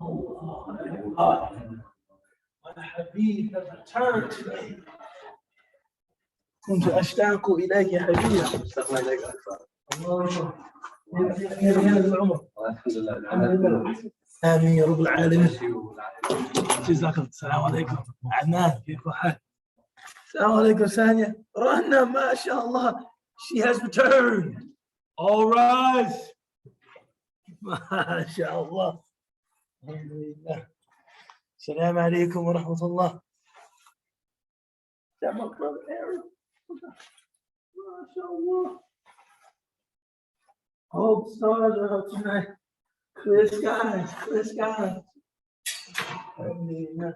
Allah, my Habib has returned to me. كنت أشتاق إليك يا حبيبي. اشتقنا إليك أكثر. الله الحمد لله. آمين يا رب العالمين. جزاك الله. السلام عليكم عدنان، كيف حالك؟ السلام عليكم سانيا. رهنا ما شاء الله. She has returned. All rise. ما شاء الله. الحمد لله. السلام عليكم ورحمة الله. ما شاء الله. Hope stars are up tonight. Clear skies, clear skies. الحمد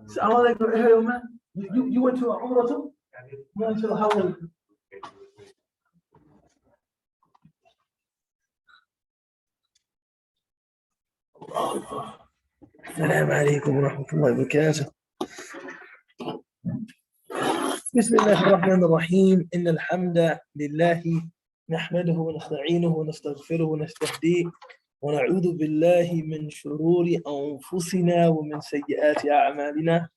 Assalamu alaikum. Hey, man. You went to a Umrah too? You went to a Hawaii. السلام عليكم ورحمة الله وبركاته. بسم الله الرحمن الرحيم. إن الحمد لله نحمده ونستعينه ونستغفره ونستهديه ونعوذ بالله من شرور أنفسنا ومن سيئات أعمالنا،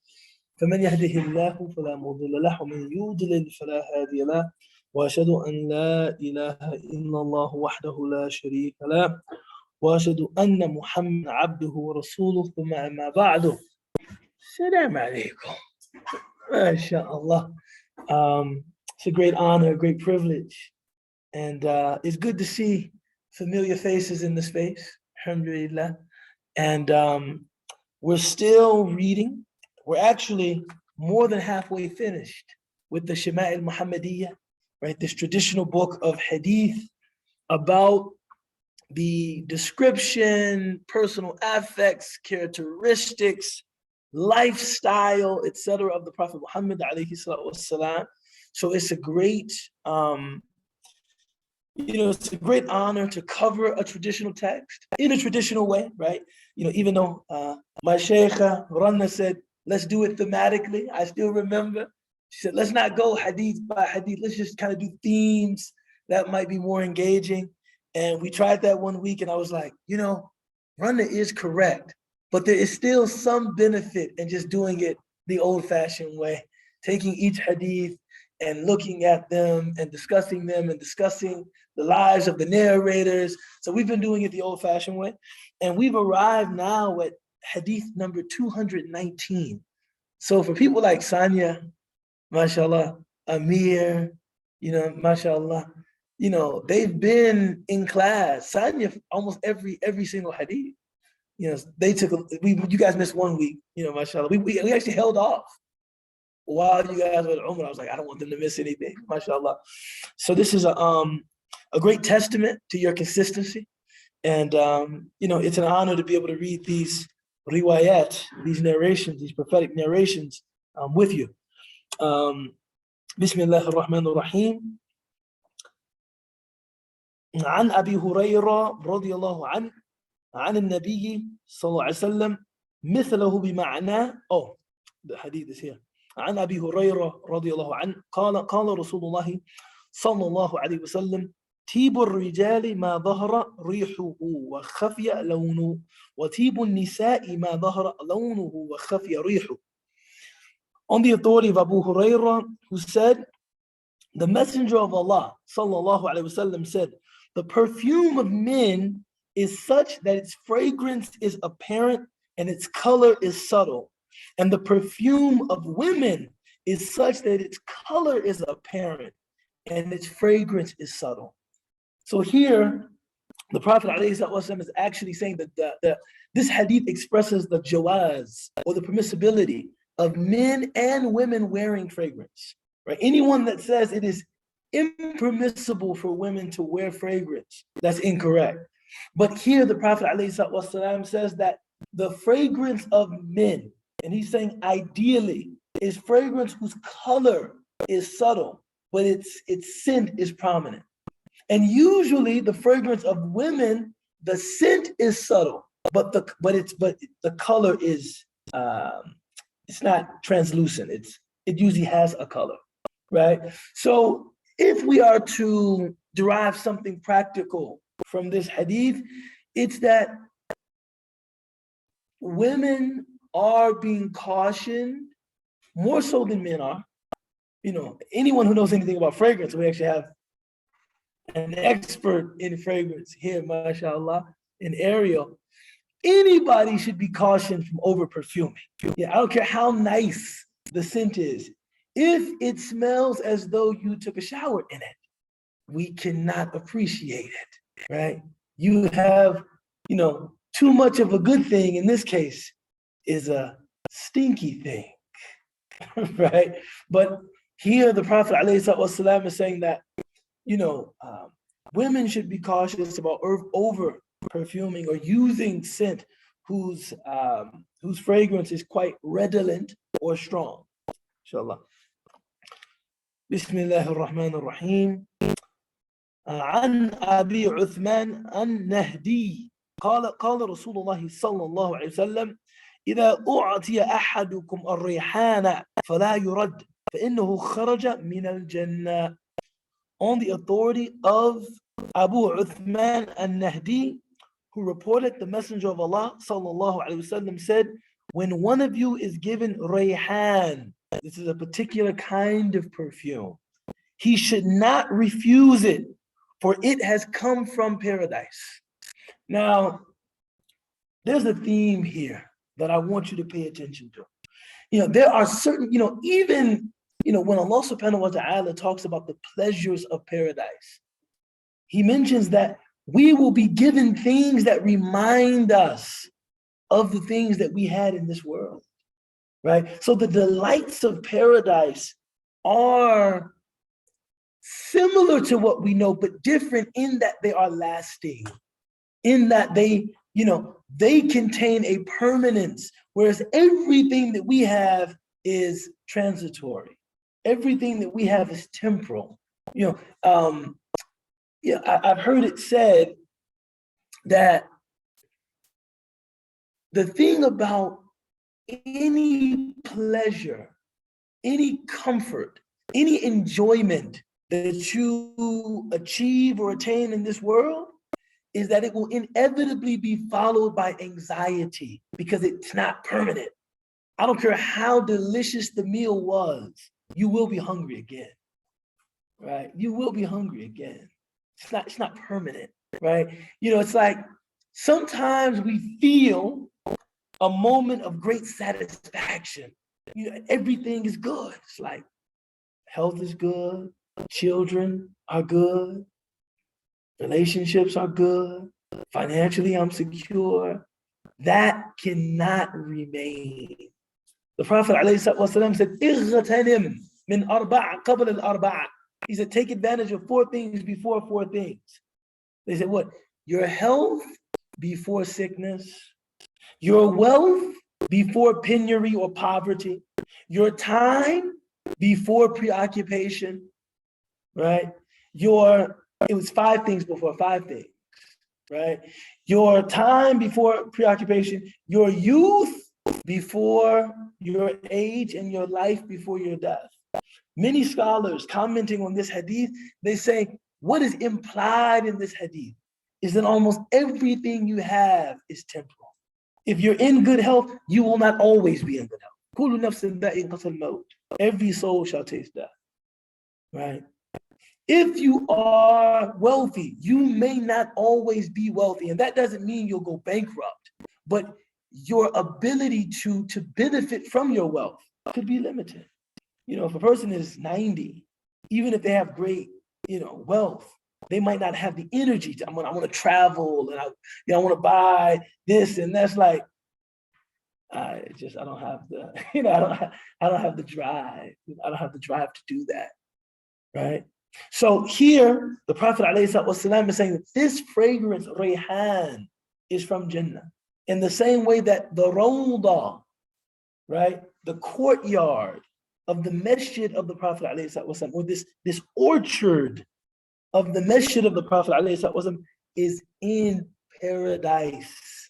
فمن يهده الله فلا مضل له ومن يضلل فلا هادي له، وأشهد أن لا إله إلا الله وحده لا شريك له، وأشهد أن محمد عبده ورسوله، ثم أما بعد. السلام عليكم. ما شاء Allah. It's a great honor, a great privilege, and it's good to see familiar faces in the space, alhamdulillah. And we're still reading. We're actually more than halfway finished with the Al-Shama'il al-Muhammadiyya, right? This traditional book of hadith about the description, personal affects, characteristics, lifestyle, etc. of the Prophet Muhammad alayhi salatu wassalam. So it's a great, it's a great honor to cover a traditional text in a traditional way, right? Even though my Shaykha Ranna said, let's do it thematically. I still remember. She said, let's not go hadith by hadith. Let's just kind of do themes that might be more engaging. And we tried that one week, and I was like, Ranna is correct, but there is still some benefit in just doing it the old-fashioned way, taking each hadith and looking at them and discussing the lives of the narrators. So we've been doing it the old-fashioned way, and we've arrived now at hadith number 219. So for people like Sanya, mashallah, Amir, mashallah, they've been in class. Sanya almost every single hadith. They took you guys missed 1 week, mashallah. We actually held off while you guys were at Umrah. I was like, I don't want them to miss anything, mashallah. So this is a great testament to your consistency. And it's an honor to be able to read these riwayat, these narrations, these prophetic narrations with you. Bismillah ar-Rahman ar-Rahim. عن أبي هريرة رضي الله عنه عن النبي صلى الله عليه وسلم مثله بمعنى the hadith is here. عن أبي هريرة رضي الله عنه قال رسول الله صلى الله عليه وسلم تيب الرجال ما ظهر ريحه وخفي لونه وتيب النساء ما ظهر لونه وخفي ريحه. On the authority of Abu Hurairah, who said, the Messenger of Allah sallallahu alaihi wasallam said, the perfume of men is such that its fragrance is apparent and its color is subtle. And the perfume of women is such that its color is apparent and its fragrance is subtle. So here, the Prophet ﷺ is actually saying that this hadith expresses the jawaz, or the permissibility of men and women wearing fragrance. Right? Anyone that says it is impermissible for women to wear fragrance, that's incorrect. But here the Prophet ﷺ says that the fragrance of men, and he's saying ideally, is fragrance whose color is subtle, but its scent is prominent. And usually the fragrance of women, the scent is subtle, but the color is it's not translucent. It usually has a color, right? So if we are to derive something practical from this hadith, it's that women are being cautioned more so than men are. You know, anyone who knows anything about fragrance, we actually have an expert in fragrance here, mashallah, in Ariel. Anybody should be cautioned from over perfuming. Yeah, I don't care how nice the scent is. If it smells as though you took a shower in it, we cannot appreciate it, right? You have, you know, too much of a good thing in this case is a stinky thing, right? But here the Prophet ﷺ is saying that, you know, women should be cautious about over perfuming or using scent whose fragrance is quite redolent or strong. Inshallah. Bismillah ar-Rahman ar-Rahim. عن أبي عثمان النهدي قال رسول الله صلى الله عليه وسلم إذا أعطي أحدكم الريحان فلا يرد فإنه خرج من الجنة. On the authority of Abu Uthman al-Nahdi, who reported the Messenger of Allah sallallahu alaihi wasallam said, when one of you is given rayhan, this is a particular kind of perfume, he should not refuse it, for it has come from paradise. Now, there's a theme here that I want you to pay attention to. You know, there are certain, you know, even, you know, when Allah subhanahu wa ta'ala talks about the pleasures of paradise, he mentions that we will be given things that remind us of the things that we had in this world, right? So the delights of paradise are similar to what we know, but different in that they are lasting, in that they, you know, they contain a permanence, whereas everything that we have is transitory. Everything that we have is temporal. You know, I've heard it said that the thing about any pleasure, any comfort, any enjoyment that you achieve or attain in this world is that it will inevitably be followed by anxiety because it's not permanent. I don't care how delicious the meal was, you will be hungry again, right? You will be hungry again. It's not permanent, right? You know, it's like sometimes we feel a moment of great satisfaction. You know, everything is good. It's like health is good, children are good, relationships are good, financially I'm secure. That cannot remain. The Prophet ﷺ said, "Ightanim min arba'a qabla al-arba'a." He said, take advantage of 4 things before 4 things. They said, what? Your health before sickness, your wealth before penury or poverty, your time before preoccupation, right? It was 5 things before 5 things, right? Your time before preoccupation, your youth before your age, and your life before your death. Many scholars commenting on this hadith, they say what is implied in this hadith is that almost everything you have is temporal. If you're in good health, you will not always be in good health. Every soul shall taste death, right? If you are wealthy, you may not always be wealthy, and that doesn't mean you'll go bankrupt, but your ability to benefit from your wealth could be limited. You know, if a person is 90, even if they have great, you know, wealth, they might not have the energy to, I want to travel, and I want to buy this, and that's like, I don't have the, you know, I don't have the drive. I don't have the drive to do that, right? So here, the Prophet ﷺ is saying that this fragrance, rayhan, is from Jannah. In the same way that the rawdah, right, the courtyard of the masjid of the Prophet ﷺ, or this orchard of the masjid of the Prophet ﷺ is in paradise.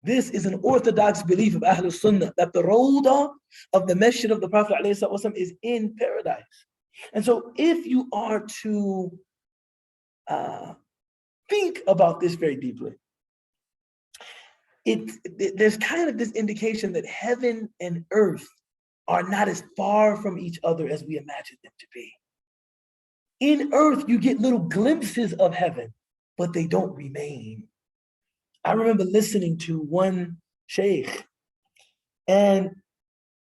This is an orthodox belief of Ahlul Sunnah, that the Rawdah of the Masjid of the Prophet ﷺ is in paradise. And so if you are to think about this very deeply, there's kind of this indication that heaven and earth are not as far from each other as we imagine them to be. In earth, you get little glimpses of heaven, but they don't remain. I remember listening to one sheikh, and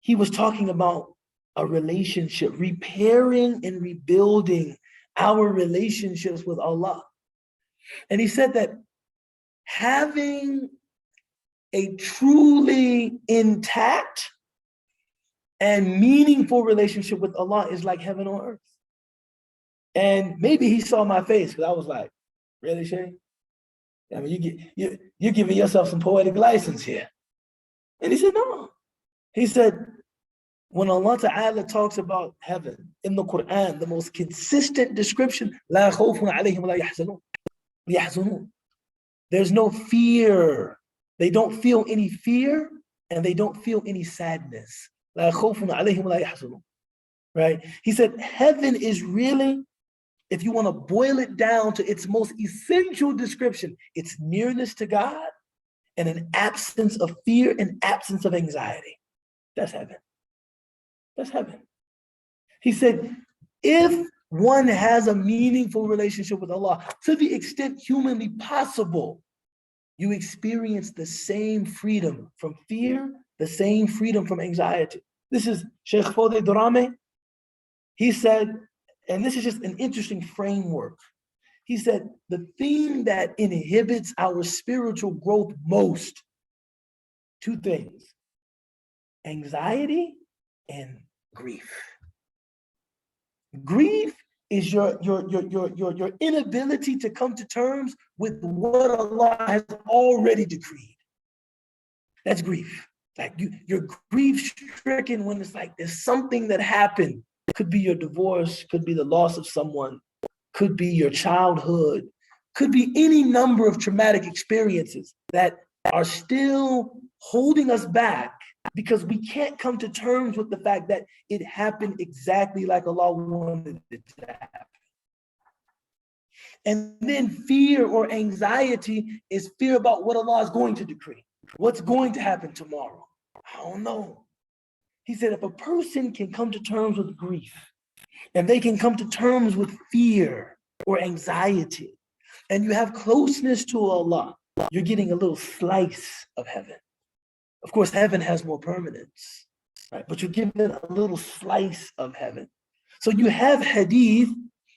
he was talking about a relationship, repairing and rebuilding our relationships with Allah. And he said that having a truly intact and meaningful relationship with Allah is like heaven on earth. And maybe he saw my face, because I was like, really, Shay? I mean, you're giving yourself some poetic license here. And he said, no. He said, when Allah Ta'ala talks about heaven in the Quran, the most consistent description, لا خوف عليهم ولا يحزنون. There's no fear. They don't feel any fear, and they don't feel any sadness. لا خوف عليهم ولا يحزنون. Right? He said, heaven is really, if you want to boil it down to its most essential description, it's nearness to God and an absence of fear and absence of anxiety. That's heaven. That's heaven. He said, if one has a meaningful relationship with Allah, to the extent humanly possible, you experience the same freedom from fear, the same freedom from anxiety. This is Sheikh Fodé Durame. He said, and this is just an interesting framework. He said, the thing that inhibits our spiritual growth most, two things, anxiety and grief. Grief is your inability to come to terms with what Allah has already decreed. That's grief. Like you're grief-stricken when it's like there's something that happened. Could be your divorce, could be the loss of someone, could be your childhood, could be any number of traumatic experiences that are still holding us back because we can't come to terms with the fact that it happened exactly like Allah wanted it to happen. And then fear or anxiety is fear about what Allah is going to decree. What's going to happen tomorrow? I don't know. He said, if a person can come to terms with grief, and they can come to terms with fear or anxiety, and you have closeness to Allah, you're getting a little slice of heaven. Of course, heaven has more permanence, right? But you're given a little slice of heaven. So you have hadith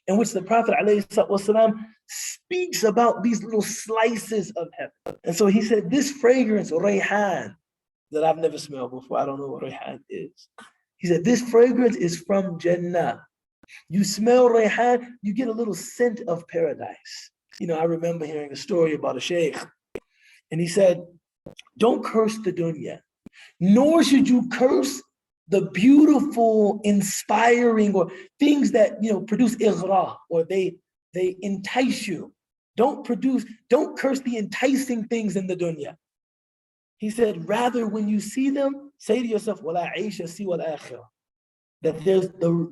in which the Prophet ﷺ speaks about these little slices of heaven. And so he said, this fragrance, rayhan, that I've never smelled before, I don't know what rayhan is. He said, this fragrance is from Jannah. You smell rayhan, you get a little scent of paradise. You know, I remember hearing a story about a sheikh, and he said, don't curse the dunya, nor should you curse the beautiful, inspiring, or things that, you know, produce ighra, or they entice you. Don't curse the enticing things in the dunya. He said, rather, when you see them, say to yourself, wala aisha siwa al-akhirah, that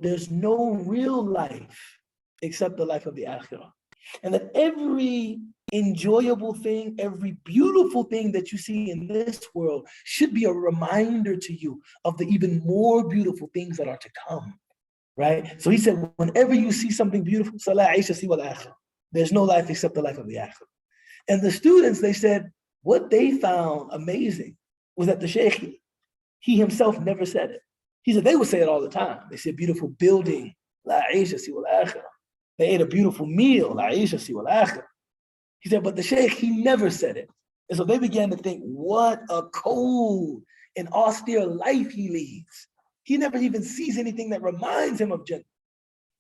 there's no real life except the life of the akhirah. And that every enjoyable thing, every beautiful thing that you see in this world should be a reminder to you of the even more beautiful things that are to come, right? So he said, whenever you see something beautiful, Salah Aisha si wal akhirah, there's no life except the life of the akhirah. And the students, they said, what they found amazing was that the sheikh, he himself never said it. He said they would say it all the time. They said beautiful building, La Aisha si wal akhirah. They ate a beautiful meal, La Aisha si wal akhirah. He said, but the sheikh, he never said it. And so they began to think, what a cold and austere life he leads. He never even sees anything that reminds him of Jannah.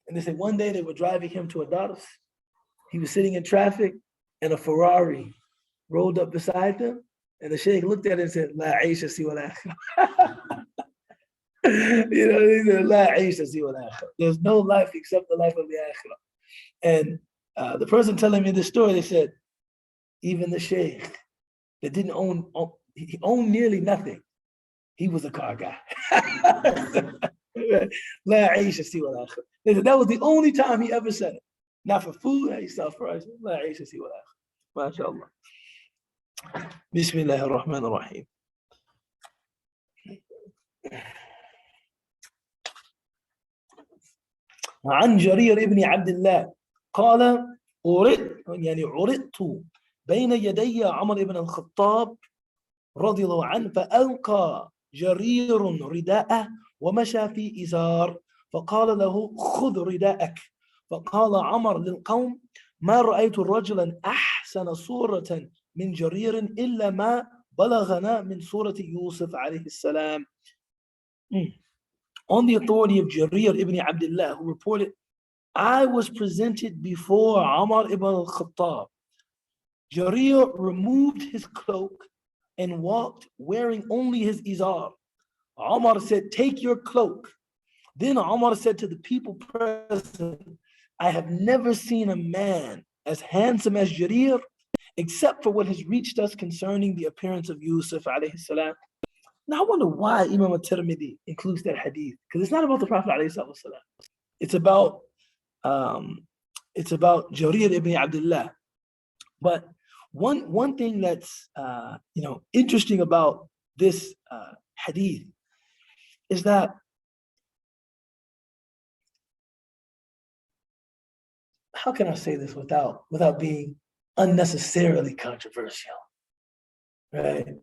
And they said one day they were driving him to a Daras. He was sitting in traffic, and a Ferrari rolled up beside them, and the sheikh looked at it and said, La Aisha si wal akhirah. You know, he said, La Aisha si wal akhirah. There's no life except the life of the akhirah. And the person telling me this story, they said, even the sheikh, that didn't own, he owned nearly nothing. He was a car guy. La Aisha si wal akhir. That was the only time he ever said it. Not for food, he said for us. La Aisha si wal akhir. MashaAllah. Bismillah ar-Rahman ar-Rahim. عن جرير ابن عبد الله قال عرضت بين يدي عمر بن الخطاب رضي الله عنه فألقى جرير رداءه ومشى في إزار فقال له خذ رداءك فقال عمر للقوم ما رأيت رجلا أحسن صورة من جرير إلا ما بلغنا من صورة يوسف عليه السلام. On the authority of Jarir ibn Abdullah, who reported, I was presented before Umar ibn al-Khattab. Jarir removed his cloak and walked wearing only his izar. Umar said, take your cloak. Then Umar said to the people present, I have never seen a man as handsome as Jarir, except for what has reached us concerning the appearance of Yusuf alayhi salam. Now I wonder why Imam al-Tirmidhi includes that hadith, because it's not about the Prophet alayhi salam. It's about Jarir ibn Abdullah. But one thing that's interesting about this hadith is that how can I say this without being unnecessarily controversial, right?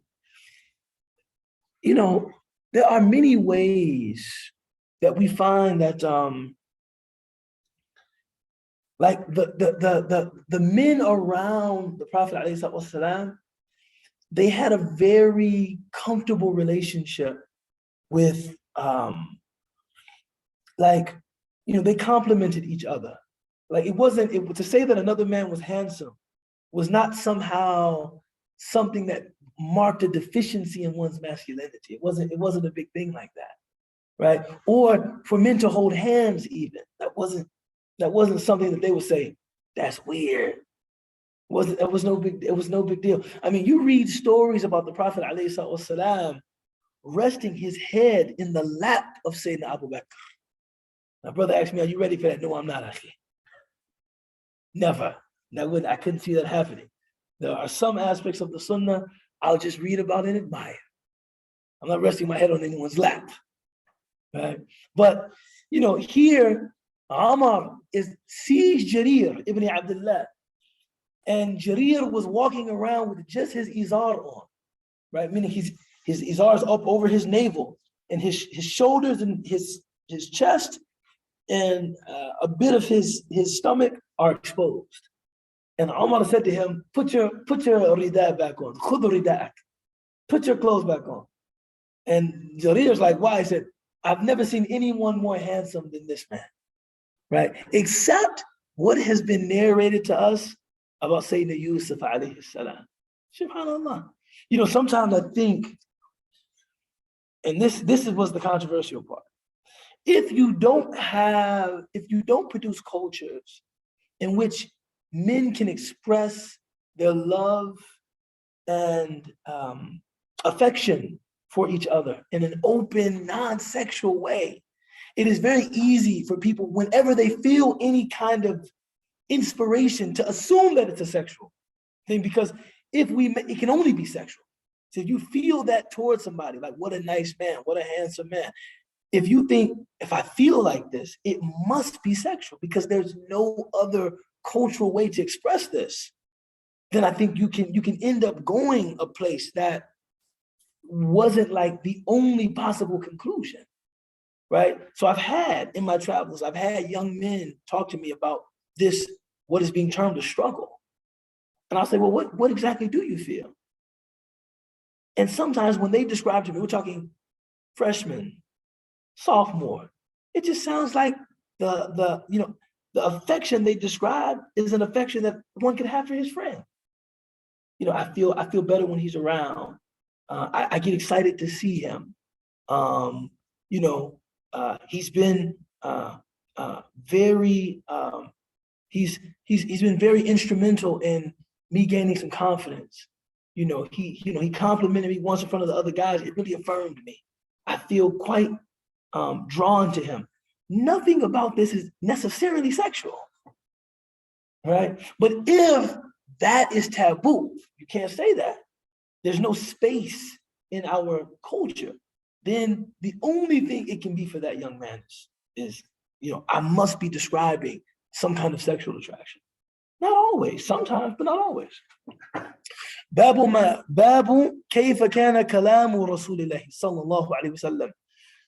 There are many ways that we find that like the men around the Prophet ﷺ, they had a very comfortable relationship with they complemented each other. Like to say that another man was handsome was not somehow something that marked a deficiency in one's masculinity. It wasn't a big thing like that, right? Or for men to hold hands even, that wasn't something that they would say, that's weird. It was no big deal. I mean, you read stories about the Prophet ﷺ resting his head in the lap of Sayyidina Abu Bakr. My brother asked me, are you ready for that? No, I'm not, Akhi. Never. I couldn't see that happening. There are some aspects of the Sunnah I'll just read about and admire. I'm not resting my head on anyone's lap, right? But here Amr sees Jarir ibn Abdullah, and Jarir was walking around with just his izar on, right? Meaning his izar is up over his navel, and his shoulders and his chest and a bit of his stomach are exposed. And Umar said to him, put your rida back on. Khud rida'ak. Put your clothes back on. And Jarir's like, why? He said, I've never seen anyone more handsome than this man, right? Except what has been narrated to us about Sayyidina Yusuf alayhi salam. SubhanAllah. Sometimes I think, and this was the controversial part. If you don't produce cultures in which men can express their love and affection for each other in an open, non-sexual way, it is very easy for people, whenever they feel any kind of inspiration, to assume that it's a sexual thing, because it can only be sexual. So if you feel that towards somebody, like, what a nice man, what a handsome man, if you think, if I feel like this, it must be sexual because there's no other cultural way to express this, then I think you can end up going a place that wasn't like the only possible conclusion, right? So in my travels, I've had young men talk to me about this, what is being termed a struggle. And I'll say, well, what exactly do you feel? And sometimes when they describe to me, we're talking freshman, sophomore, it just sounds like the affection they describe is an affection that one could have for his friend. I feel better when he's around. I get excited to see him. He's been he's been very instrumental in me gaining some confidence. he complimented me once in front of the other guys. It really affirmed me. I feel quite drawn to him. Nothing about this is necessarily sexual, right? But if that is taboo, you can't say that. There's no space in our culture. Then the only thing it can be for that young man is I must be describing some kind of sexual attraction. Not always, sometimes, but not always. Babu kayfa kana kalamu Rasulillah sallallahu alayhi wasallam.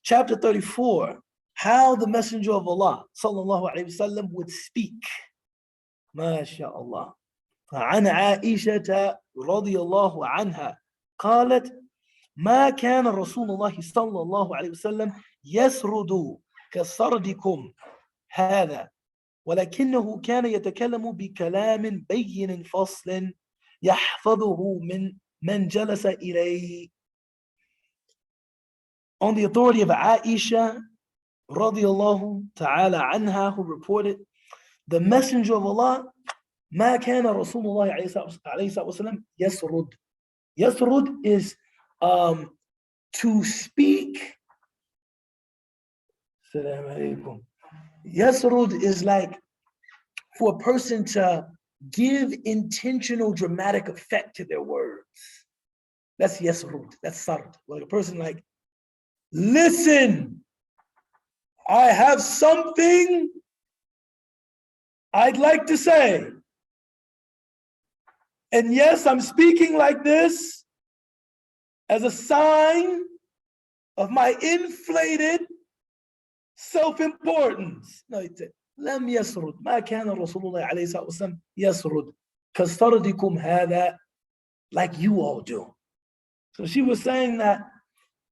Chapter 34, how the Messenger of Allah sallallahu alayhi wasallam would speak. MashaAllah. عن عائشة رضي الله عنها قالت ما كان رسول الله صلى الله عليه وسلم يسرد كسردكم هذا ولكنه كان يتكلم بكلام بين فصل يحفظه من جلس إليه. On the authority of Aisha radiallahu ta'ala anha, who reported, the Messenger of Allah, ما كان رسول الله عليه الصلاة والسلام يسرد. Yasrud is to speak. Assalamu alaikum. Yasrud is like for a person to give intentional dramatic effect to their words. That's yasrud. That's sard. Like a person like, listen, I have something I'd like to say. And yes, I'm speaking like this as a sign of my inflated self-importance. No, it said, لم يسرد ما كان رسول الله عليه الصلاة والسلام يسرد كسردكم هذا, like you all do. So she was saying that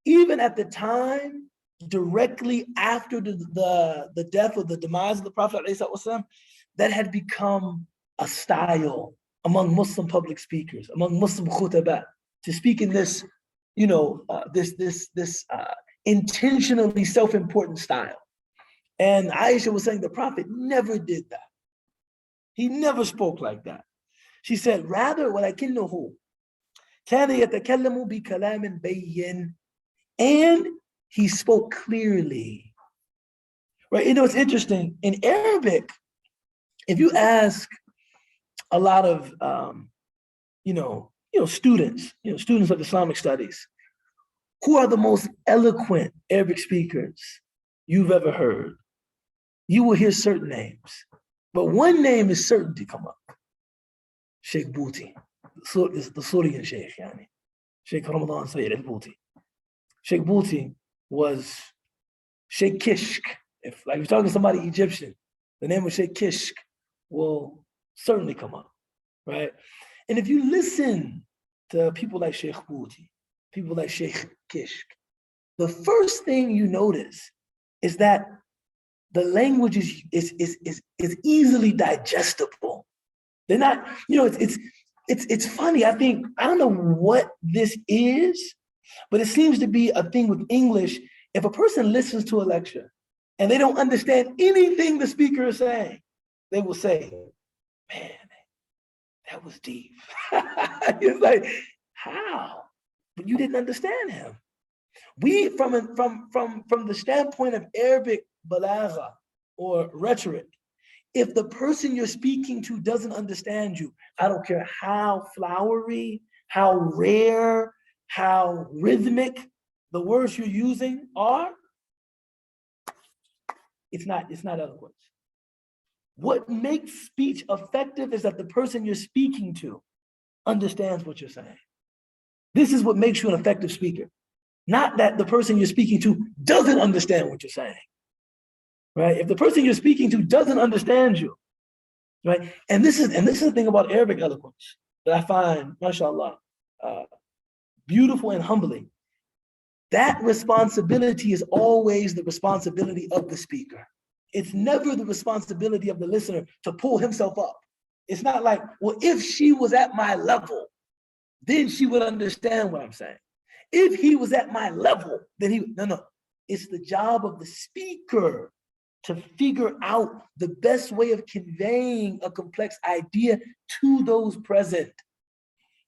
even at the time, directly after the death or the demise of the Prophet عليه الصلاة والسلام, that had become a style among Muslim public speakers, among Muslim khutaba, to speak in this, this intentionally self-important style. And Aisha was saying the Prophet never did that. He never spoke like that. She said, rather, وَلَكِنَّهُ كَانَ يَتَكَلَّمُ بِكَلَامٍ بَيِّنٍ, and he spoke clearly. Right? It's interesting. In Arabic, if you ask a lot of students, students of Islamic studies, who are the most eloquent Arabic speakers you've ever heard, you will hear certain names. But one name is certain to come up. Sheikh Bouti, the Syrian Sheikh, Sheikh Ramadan Sayyid al-Bouti. Sheikh Bouti was Sheikh Kishk. If you're talking to somebody Egyptian, the name of Sheikh Kishk will certainly come up, right? And if you listen to people like Sheikh Bouti, people like Sheikh Kishk, the first thing you notice is that the language is easily digestible. They're not, it's funny. I don't know what this is, but it seems to be a thing with English. If a person listens to a lecture and they don't understand anything the speaker is saying, they will say, man, that was deep. It's like, how? But you didn't understand him. We, from the standpoint of Arabic balagha or rhetoric, if the person you're speaking to doesn't understand you, I don't care how flowery, how rare, how rhythmic the words you're using are, it's not eloquence. What makes speech effective is that the person you're speaking to understands what you're saying. This is what makes you an effective speaker. Not that the person you're speaking to doesn't understand what you're saying, right? If the person you're speaking to doesn't understand you, right? And this is the thing about Arabic eloquence that I find, mashallah, beautiful and humbling. That responsibility is always the responsibility of the speaker. It's never the responsibility of the listener to pull himself up. It's not like, well, if she was at my level, then she would understand what I'm saying. If he was at my level, then he would. No. It's the job of the speaker to figure out the best way of conveying a complex idea to those present.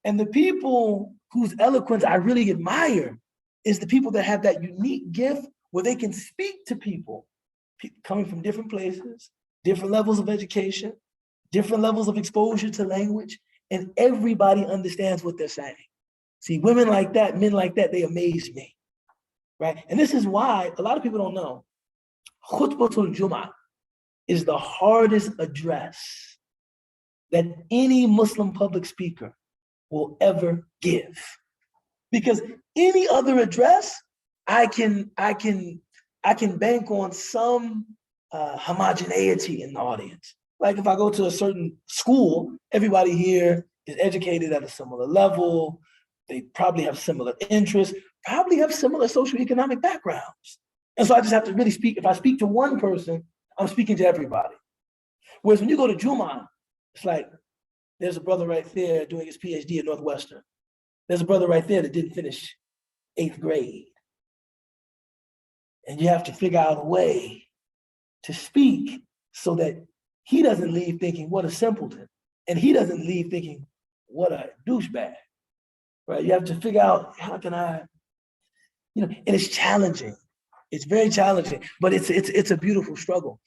And the people whose eloquence I really admire is the people that have that unique gift where they can speak to people coming from different places, different levels of education, different levels of exposure to language, and everybody understands what they're saying. See, women like that, men like that, they amaze me, right? And this is why a lot of people don't know, Khutbatul Jum'ah is the hardest address that any Muslim public speaker will ever give. Because any other address, I can bank on some homogeneity in the audience. Like if I go to a certain school, everybody here is educated at a similar level. They probably have similar interests, probably have similar socioeconomic backgrounds. And so I just have to really speak. If I speak to one person, I'm speaking to everybody. Whereas when you go to Jumu'ah, it's like, there's a brother right there doing his PhD at Northwestern. There's a brother right there that didn't finish 8th grade. And you have to figure out a way to speak so that he doesn't leave thinking, what a simpleton. And he doesn't leave thinking, what a douchebag. Right? You have to figure out, how can I, and it's challenging. It's very challenging, but it's a beautiful struggle.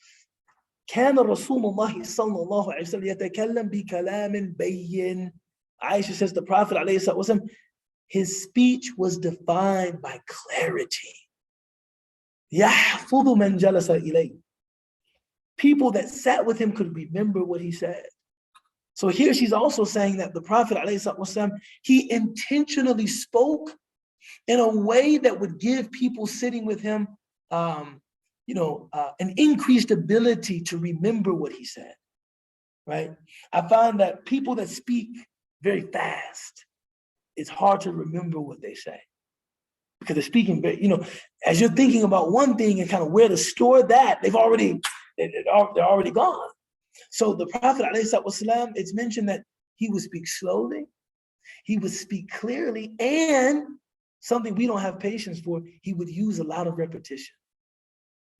كان رسول الله صلى الله عليه وسلم يتكلم بكلام بين. Aisha says the Prophet عليه الصلاة والسلام, his speech was defined by clarity. يحفظ من جلس إليه. People that sat with him could remember what he said. So here she's also saying that the Prophet عليه الصلاة والسلام, he intentionally spoke in a way that would give people sitting with him an increased ability to remember what he said, right? I find that people that speak very fast, it's hard to remember what they say because they're speaking very, as you're thinking about one thing and kind of where to store that, they're already gone. So the Prophet ﷺ, it's mentioned that he would speak slowly, he would speak clearly, and something we don't have patience for, he would use a lot of repetition.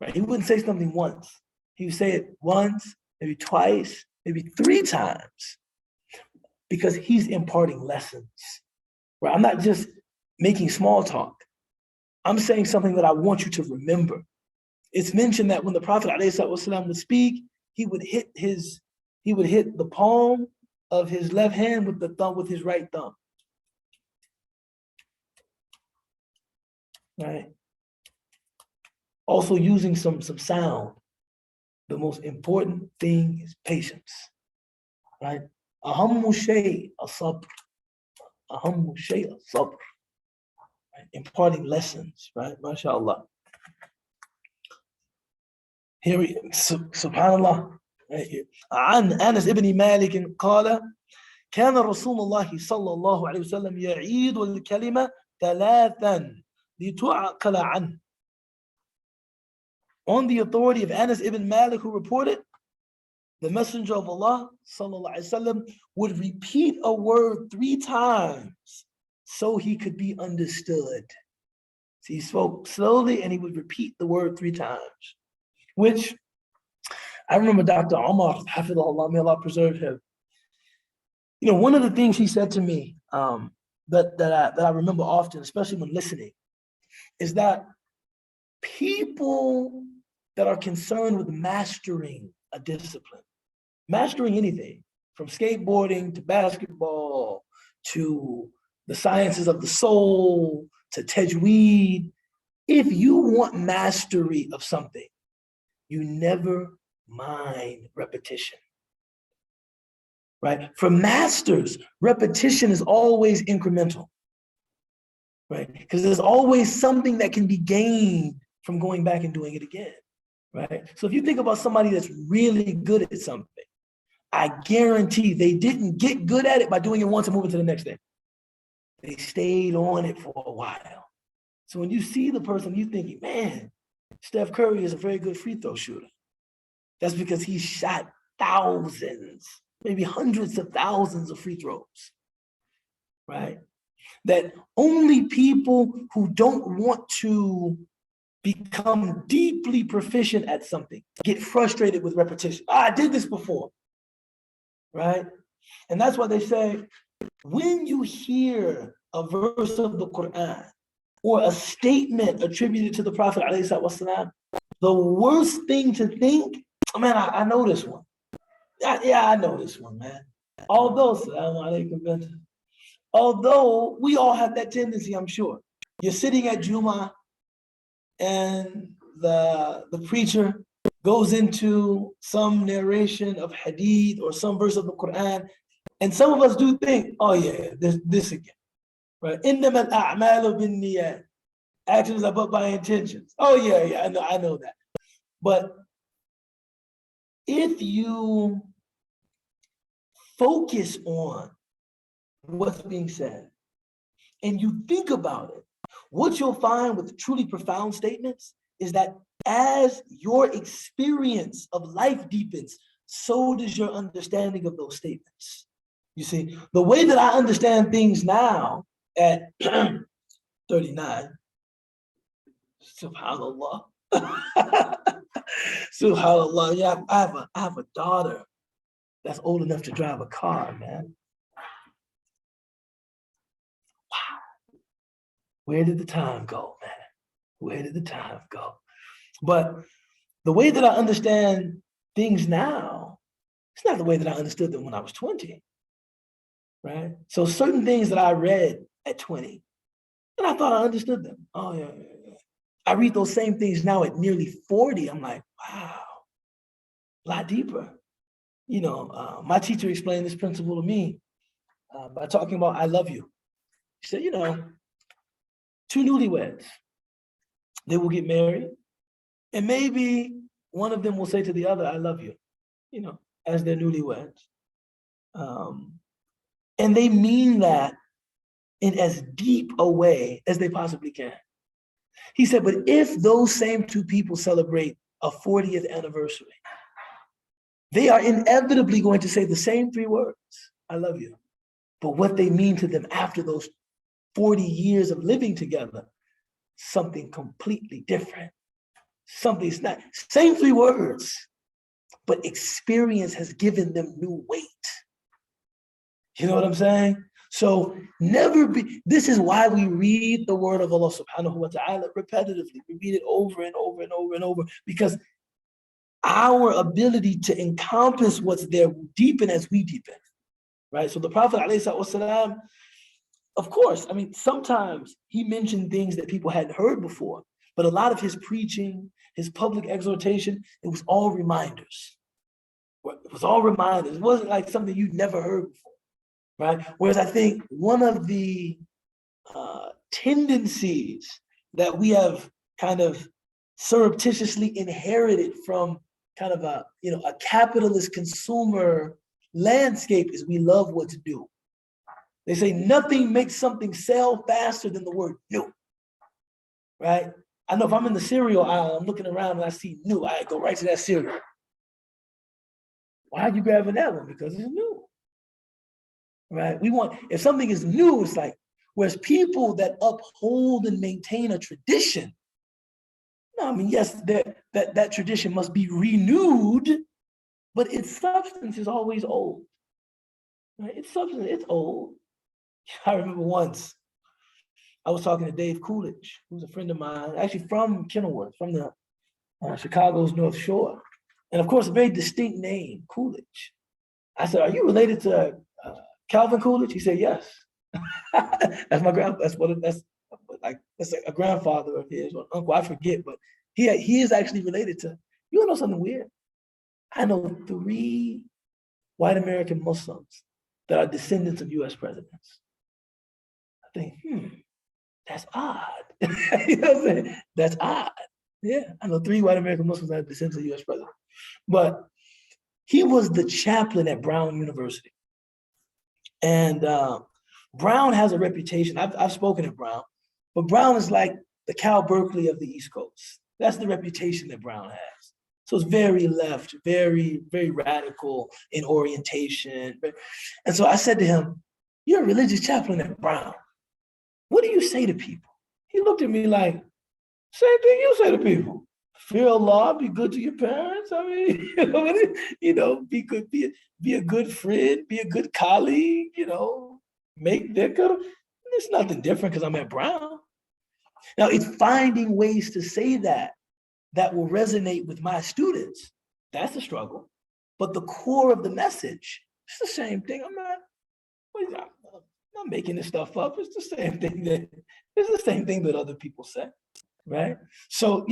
Right? He wouldn't say something once. He would say it once, maybe twice, maybe 3 times, because he's imparting lessons. Right? I'm not just making small talk. I'm saying something that I want you to remember. It's mentioned that when the Prophet ﷺ would speak, he would hit the palm of his left hand with his right thumb. Right? Also using some sound. The most important thing is patience, right? Ahammu shay as-sabr. Ahammu shay as-sabr. Imparting lessons, right? MashaAllah. Here we, subhanallah. Right here. عن أنس ابن مالك قال كان رسول الله صلى الله عليه وسلم يعيد الكلمة 3 لتعقل عنه. On the authority of Anas ibn Malik, who reported, the Messenger of Allah sallallahu alaihi wasallam would repeat a word 3 times so he could be understood. So he spoke slowly and he would repeat the word 3 times, which I remember Dr. Omar, Hafidhullah, may Allah preserve him. One of the things he said to me that I remember often, especially when listening, is that people that are concerned with mastering a discipline, mastering anything from skateboarding to basketball to the sciences of the soul to tajweed, if you want mastery of something, you never mind repetition, right? For masters, repetition is always incremental, right? Because there's always something that can be gained from going back and doing it again, right? So if you think about somebody that's really good at something, I guarantee they didn't get good at it by doing it once and moving to the next thing. They stayed on it for a while. So when you see the person, you're thinking, man, Steph Curry is a very good free throw shooter. That's because he shot thousands, maybe hundreds of thousands of free throws, right? That only people who don't want to become deeply proficient at something get frustrated with repetition. I did this before, right? And that's why they say when you hear a verse of the Quran or a statement attributed to the Prophet ﷺ, the worst thing to think, man, I know this one. I know this one, man. Although we all have that tendency, I'm sure. You're sitting at Jumu'ah and the preacher goes into some narration of hadith or some verse of the Quran, and some of us do think, oh yeah, this again, right? إِنَّمَا الْأَعْمَالُ بِالنِّيَّاتِ. Actions are but by intentions. Oh yeah, I know that. But if you focus on what's being said and you think about it, what you'll find with truly profound statements is that as your experience of life deepens, so does your understanding of those statements. You see, the way that I understand things now at 39, subhanallah, subhanallah, yeah, I have a daughter that's old enough to drive a car, man. Wow. Where did the time go, man? Where did the time go? But the way that I understand things now, it's not the way that I understood them when I was 20, right? So certain things that I read at 20, and I thought I understood them. Oh, yeah. I read those same things now at nearly 40. I'm like, wow, a lot deeper. You know, my teacher explained this principle to me by talking about I love you. He said, you know, two newlyweds, they will get married, and maybe one of them will say to the other, I love you, you know, as they're newlyweds. And they mean that in as deep a way as they possibly can. He said, but if those same two people celebrate a 40th anniversary, they are inevitably going to say the same three words, I love you. But what they mean to them after those 40 years of living together, something completely different. Something's not, same three words, but experience has given them new weight. You know what I'm saying? So never be, this is why we read the word of Allah subhanahu wa ta'ala repetitively. We read it over and over and over and over, because our ability to encompass what's there will deepen as we deepen, right? So the Prophet ﷺ, of course, I mean, sometimes he mentioned things that people hadn't heard before, but a lot of his preaching, his public exhortation, it was all reminders. It was all reminders. It wasn't like something you'd never heard before, right? Whereas I think one of the tendencies that we have kind of surreptitiously inherited from kind of a capitalist consumer landscape is we love what to do. They say nothing makes something sell faster than the word new, right? I know if I'm in the cereal aisle, I'm looking around and I see new, I go right to that cereal. Why are you grabbing that one? Because it's new, right? We want, if something is new, it's like, whereas people that uphold and maintain a tradition, no, I mean, yes, that tradition must be renewed, but its substance is always old, right? Its substance, it's old. I remember once, I was talking to Dave Coolidge, who's a friend of mine, actually from Kenilworth, from the Chicago's North Shore. And of course, a very distinct name, Coolidge. I said, are you related to Calvin Coolidge? He said, yes. That's my that's a grandfather of his, or uncle, I forget, but he is actually related to, you wanna know something weird? I know 3 white American Muslims that are descendants of US presidents. I think, that's odd. You know what I'm saying? That's odd. Yeah, I know 3 white American Muslims that are descendants of US presidents. But he was the chaplain at Brown University. And Brown has a reputation. I've spoken at Brown, but Brown is like the Cal Berkeley of the East Coast. That's the reputation that Brown has. So it's very left, very, very radical in orientation. And so I said to him, you're a religious chaplain at Brown. What do you say to people? He looked at me like, same thing you say to people. Fear Allah, be good to your parents. I mean, be good, be a good friend, be a good colleague, make dhikr. It's nothing different because I'm at Brown. Now, it's finding ways to say that will resonate with my students. That's the struggle. But the core of the message, it's the same thing. I'm not making this stuff up. It's the same thing that other people say, right? So,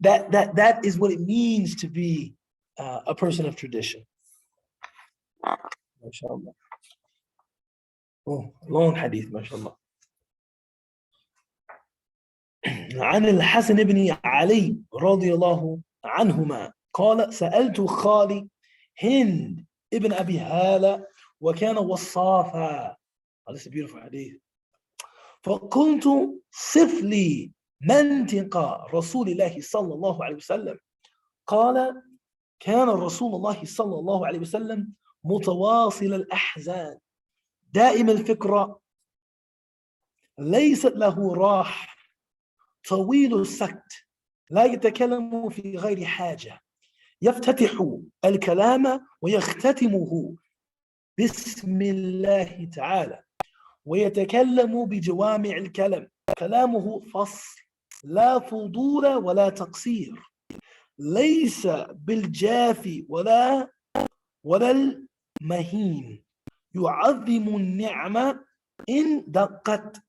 that is what it means to be a person of tradition. MashaAllah. Oh, long hadith, MashaAllah. عن الحسن بن علي رضي الله عنهما قال سألت خالي هند ابن أبي هالة وكان وصافا. This is a beautiful hadith. فقلت صف لي منطق رسول الله صلى الله عليه وسلم. قال كان رسول الله صلى الله عليه وسلم متواصل الأحزان دائم الفكرة ليست له راح طويل السكت لا يتكلم في غير حاجة يفتتح الكلام ويختتمه بسم الله تعالى ويتكلم بجوامع الكلم كلامه فصل لا فضول ولا تقصير ليس بالجاف ولا المهين يعظم النعمة إن دقت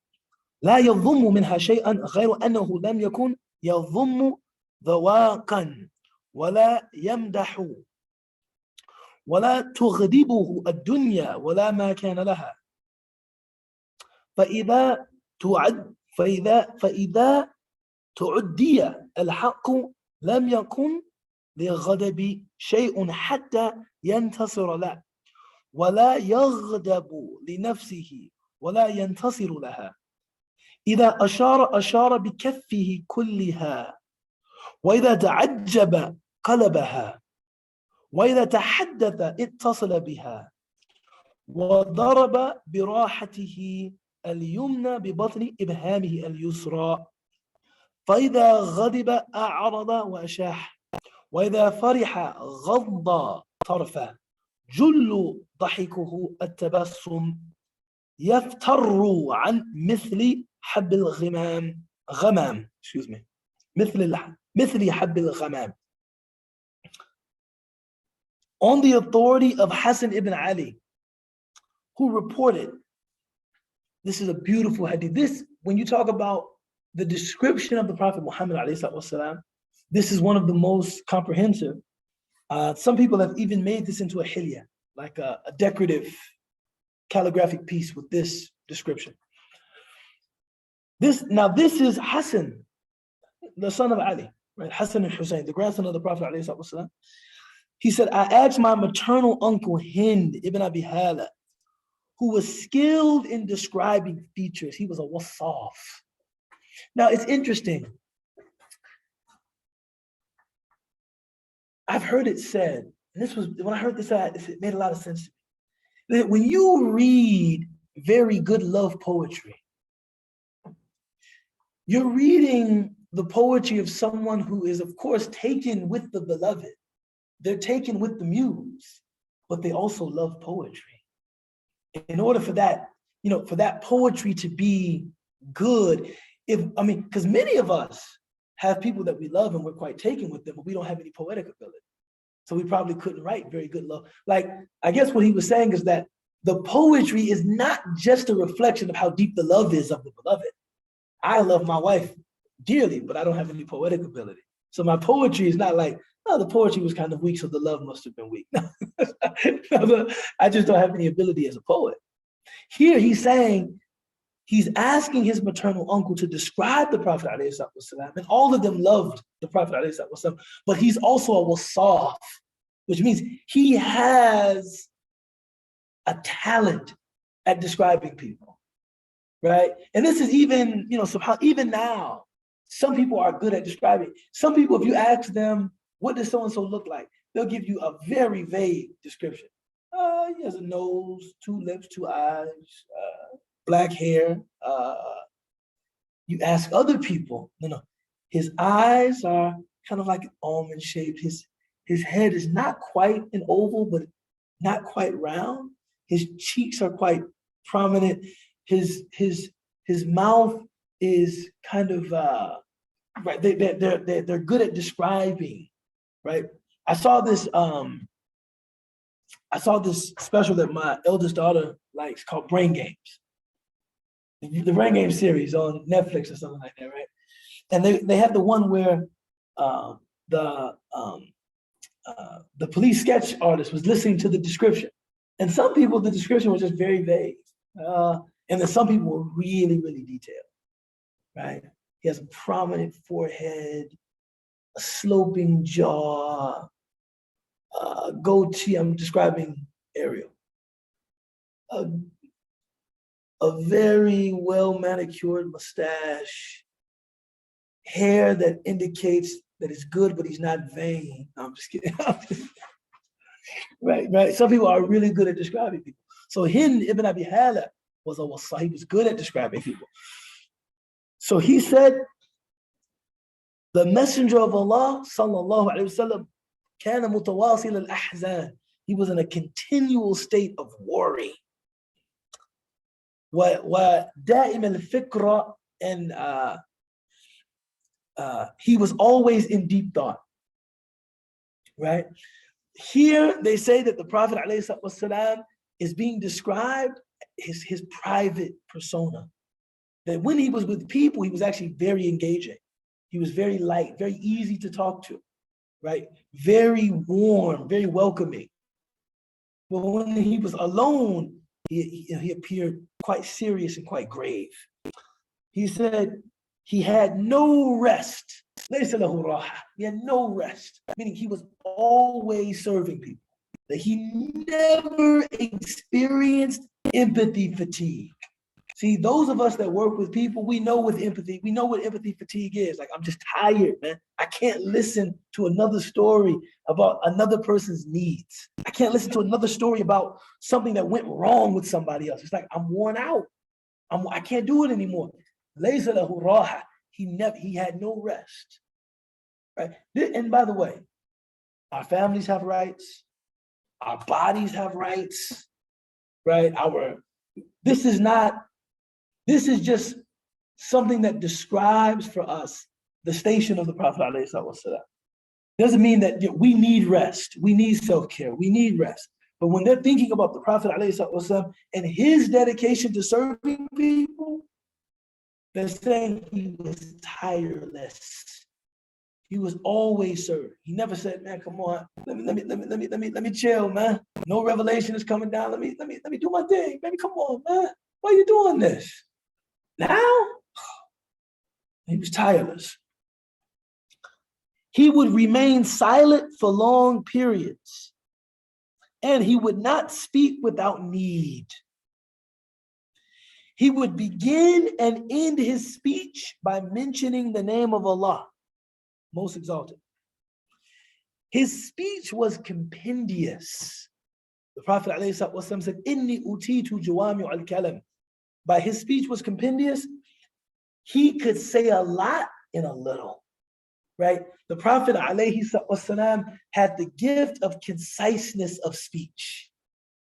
لا يضم منها شيئا غير أنه لم يكن يضم ذواقا ولا يمدح ولا تغضبه الدنيا ولا ما كان لها فإذا تعدي الحق لم يكن للغضب شيء حتى ينتصر له ولا يغضب لنفسه ولا ينتصر لها إذا أشار بكفه كلها وإذا تعجب قلبها وإذا تحدث اتصل بها وضرب براحته اليمنى ببطن إبهامه اليسرى فإذا غضب أعرض وأشاح وإذا فرح غض طرفه جل ضحكه التبسم يفتر عن مثل حب غمام مثل حب الغمام. On the authority of Hassan ibn Ali, who reported, this is a beautiful hadith. This, when you talk about the description of the Prophet Muhammad ﷺ, this is one of the most comprehensive. Some people have even made this into a hilya, like a decorative calligraphic piece with this description. This is Hassan, the son of Ali, right? Hassan al-Hussein, the grandson of the Prophet ﷺ. He said, I asked my maternal uncle Hind ibn Abi Hala, who was skilled in describing features. He was a wasaf. Now it's interesting. I've heard it said, and when I heard this, it made a lot of sense to me, that when you read very good love poetry, you're reading the poetry of someone who is, of course, taken with the beloved. They're taken with the muse, but they also love poetry. In order for that, for that poetry to be good, because many of us have people that we love and we're quite taken with them, but we don't have any poetic ability. So we probably couldn't write very good love. Like, I guess what he was saying is that the poetry is not just a reflection of how deep the love is of the beloved. I love my wife dearly, but I don't have any poetic ability. So my poetry is not like, oh, the poetry was kind of weak, so the love must have been weak. I just don't have any ability as a poet. Here he's saying, he's asking his maternal uncle to describe the Prophet ﷺ, and all of them loved the Prophet ﷺ, but he's also a wasaf, which means he has a talent at describing people, right? And this is even, even now, some people are good at describing. Some people, if you ask them, what does so-and-so look like? They'll give you a very vague description. He has a nose, 2 lips, 2 eyes, black hair. You ask other people, his eyes are kind of like almond shaped. His head is not quite an oval, but not quite round. His cheeks are quite prominent. His mouth is kind of right. They're good at describing, right? I saw this special that my eldest daughter likes called Brain Games. The Brain Game series on Netflix or something like that, right? And they have the one where the police sketch artist was listening to the description, and some people the description was just very vague, and then some people were really, really detailed, right? He has a prominent forehead, a sloping jaw, goatee. I'm describing Ariel. A very well manicured mustache, hair that indicates that it's good, but he's not vain. No, I'm just kidding. Right. Some people are really good at describing people. So Hind ibn Abi Hala was a wasa. He was good at describing people. So he said, the Messenger of Allah, sallallahu alaihi wasallam, kana mutawasil al-ahzan. He was in a continual state of worry. وَدَائِمَ الْفِكْرَ, and he was always in deep thought, right? Here they say that the Prophet ﷺ is being described his private persona. That when he was with people, he was actually very engaging. He was very light, very easy to talk to, right? Very warm, very welcoming. But when he was alone, he appeared quite serious and quite grave. He said he had no rest. He had no rest, meaning he was always serving people. That he never experienced empathy fatigue. See, those of us that work with people, we know what empathy fatigue is. Like, I'm just tired, man. I can't listen to another story about another person's needs. I can't listen to another story about something that went wrong with somebody else. It's like, I'm worn out. I can't do it anymore. Laysa lahu raha. He had no rest. Right? And by the way, our families have rights. Our bodies have rights. Right? This is just something that describes for us the station of the Prophet ﷺ. Doesn't mean that we need rest, we need self-care, we need rest. But when they're thinking about the Prophet ﷺ and his dedication to serving people, they're saying he was tireless. He was always serving. He never said, "Man, come on, let me chill, man. No revelation is coming down. Let me do my thing. Baby, come on, man. Why are you doing this?" Now, he was tireless. He would remain silent for long periods, and he would not speak without need. He would begin and end his speech by mentioning the name of Allah, most exalted. His speech was compendious. The Prophet ﷺ said, "Inni utitu jawami al-kalam." By his speech was compendious, he could say a lot in a little, right? The Prophet ﷺ had the gift of conciseness of speech.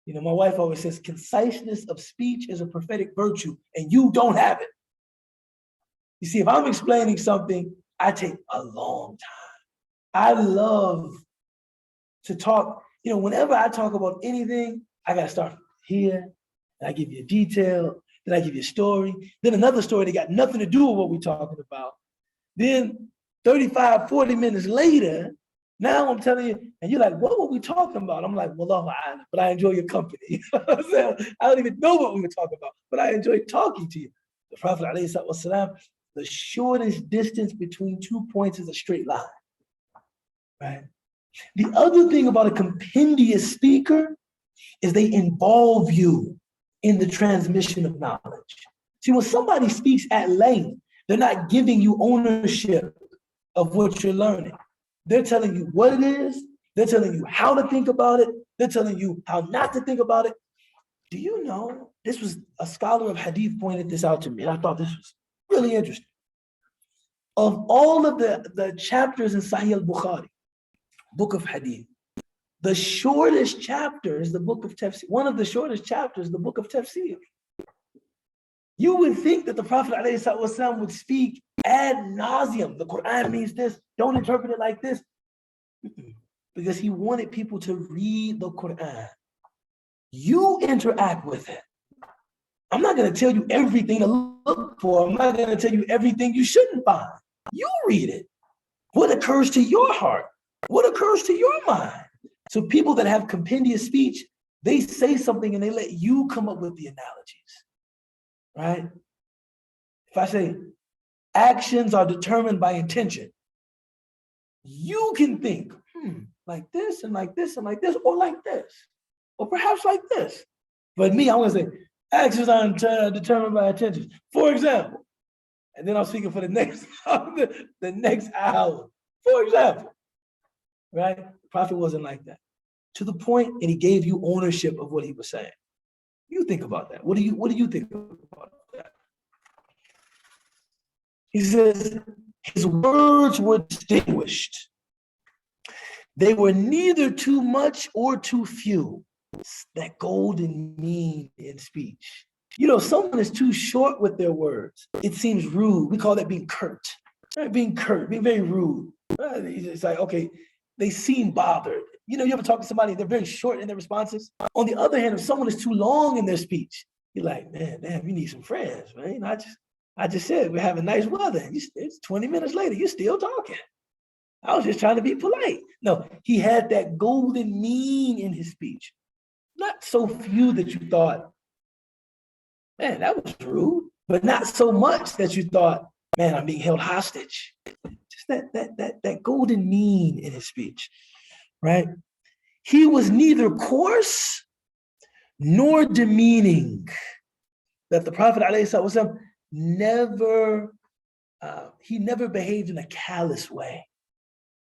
You know, my wife always says, conciseness of speech is a prophetic virtue, and you don't have it. You see, if I'm explaining something, I take a long time. I love to talk. You know, whenever I talk about anything, I got to start from here, and I give you a detail, then I give you a story, then another story that got nothing to do with what we're talking about. Then 35, 40 minutes later, now I'm telling you, and you're like, what were we talking about? I'm like, wallahu a'lam, but I enjoy your company. I don't even know what we were talking about, but I enjoy talking to you. The Prophet ﷺ, the shortest distance between 2 points is a straight line, right? The other thing about a compendious speaker is they involve you in the transmission of knowledge. See, when somebody speaks at length, they're not giving you ownership of what you're learning. They're telling you what it is. They're telling you how to think about it. They're telling you how not to think about it. Do you know, this was a scholar of hadith pointed this out to me, and I thought this was really interesting. Of all of the chapters in Sahih al-Bukhari, book of hadith, the shortest chapter is the book of Tafsir. One of the shortest chapters is the book of Tafsir. You would think that the Prophet ﷺ would speak ad nauseum. The Quran means this, don't interpret it like this. Because he wanted people to read the Quran. You interact with it. I'm not going to tell you everything to look for. I'm not going to tell you everything you shouldn't find. You read it. What occurs to your heart? What occurs to your mind? So people that have compendious speech, they say something and they let you come up with the analogies, right? If I say actions are determined by intention, you can think, like this and like this and like this, or like this, or perhaps like this. But me, I'm gonna say, actions are determined by intentions. For example, and then I'm speaking for the next the next hour. For example, right? The Prophet wasn't like that. To the point, and he gave you ownership of what he was saying. You think about that. What do you think about that? He says, his words were distinguished. They were neither too much or too few. It's that golden mean in speech. You know, someone is too short with their words. It seems rude. We call that being curt. Right? Being curt, being very rude. It's like, okay, they seem bothered. You know, you ever talk to somebody, they're very short in their responses. On the other hand, if someone is too long in their speech, you're like, man, damn, you need some friends, man. I just said we're having nice weather. It's 20 minutes later, you're still talking. I was just trying to be polite. No, he had that golden mean in his speech. Not so few that you thought, man, that was rude, but not so much that you thought, man, I'm being held hostage. Just that golden mean in his speech, right? He was neither coarse nor demeaning. That the Prophet ﷺ never behaved in a callous way.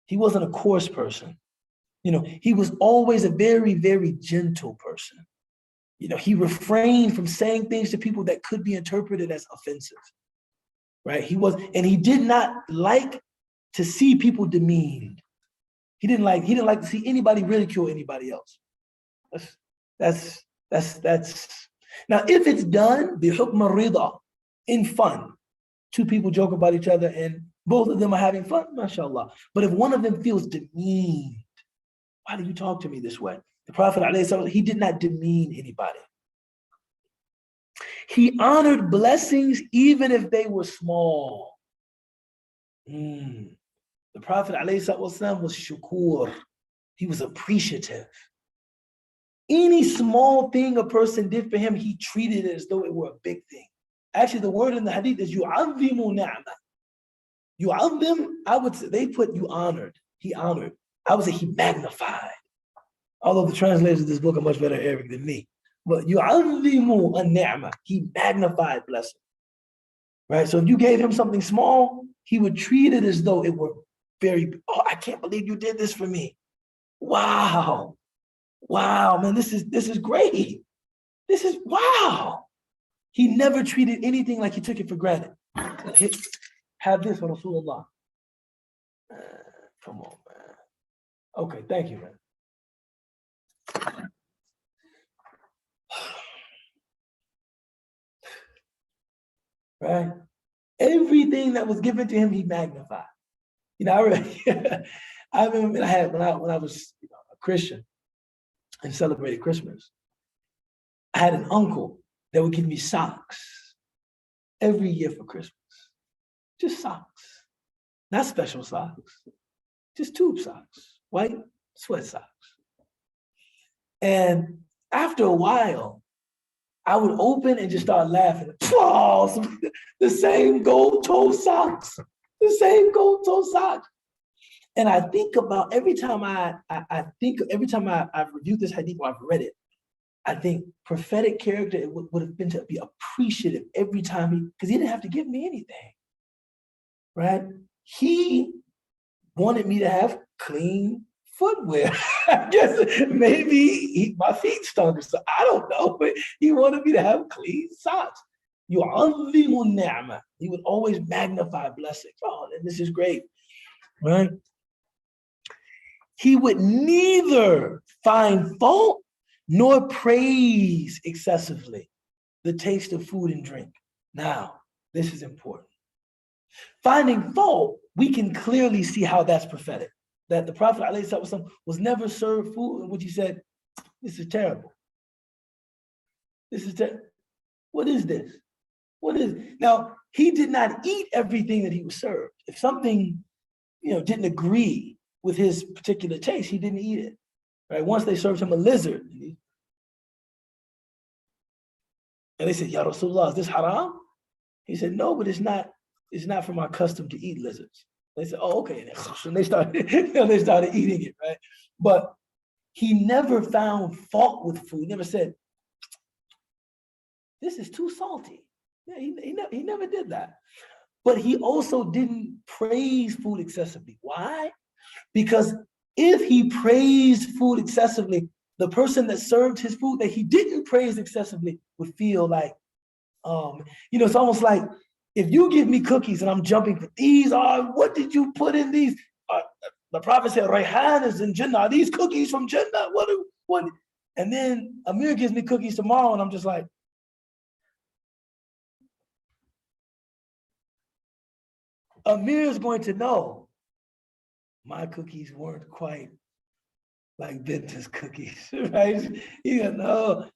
He wasn't a coarse person. You know, he was always a very, very gentle person. You know, he refrained from saying things to people that could be interpreted as offensive, right? He did not like to see people demeaned. He didn't like to see anybody ridicule anybody else. That's now if it's done bihukm al-rida, in fun, two people joke about each other and both of them are having fun, mashallah. But if one of them feels demeaned, why do you talk to me this way? The Prophet, he did not demean anybody. He honored blessings even if they were small. The Prophet was shukur. He was appreciative. Any small thing a person did for him, he treated it as though it were a big thing. Actually, the word in the hadith is yu'azzimu ni'mah. Yu'azzim, I would say, they put you honored. He honored. I would say he magnified. Although the translators of this book are much better Arabic than me. But yu'azzimu an-ni'mah. He magnified blessing. Right? So if you gave him something small, he would treat it as though it were very, I can't believe you did this for me. Wow. Wow, man, this is great. This is wow. He never treated anything like he took it for granted. Have this for Rasulullah. Come on, man. Okay, thank you, man. Right? Everything that was given to him, he magnified. You know, I remember when I was a Christian and celebrated Christmas, I had an uncle that would give me socks every year for Christmas. Just socks, not special socks, just tube socks, white sweat socks. And after a while, I would open and just start laughing. Oh, the same gold-toe socks, the same gold-toe socks. And I think about every time I've reviewed this hadith or I've read it, I think prophetic character it would have been to be appreciative every time because he didn't have to give me anything, right? He wanted me to have clean footwear. I guess maybe my feet stunk, so I don't know, but he wanted me to have clean socks. He would always magnify blessings. Oh, this is great, right? He would neither find fault nor praise excessively the taste of food and drink. Now, this is important. Finding fault, we can clearly see how that's prophetic. That the Prophet ﷺ was never served food in which he said, this is terrible. This is terrible. What is this? What is it? Now, he did not eat everything that he was served. If something, didn't agree with his particular taste, he didn't eat it. Right? Once they served him a lizard, and they said, Ya Rasulullah, is this haram? He said, no, but it's not from our custom to eat lizards. They said, oh, okay. And they started, they started eating it, right? But he never found fault with food. He never said, this is too salty. Yeah, he never did that. But he also didn't praise food excessively. Why? Because if he praised food excessively, the person that served his food that he didn't praise excessively would feel like, it's almost like if you give me cookies and I'm jumping for these, what did you put in these? The Prophet said, Rayhan is in Jannah. Are these cookies from Jannah? What? And then Amir gives me cookies tomorrow and I'm just like, Amir is going to know my cookies weren't quite like Binta's cookies, right?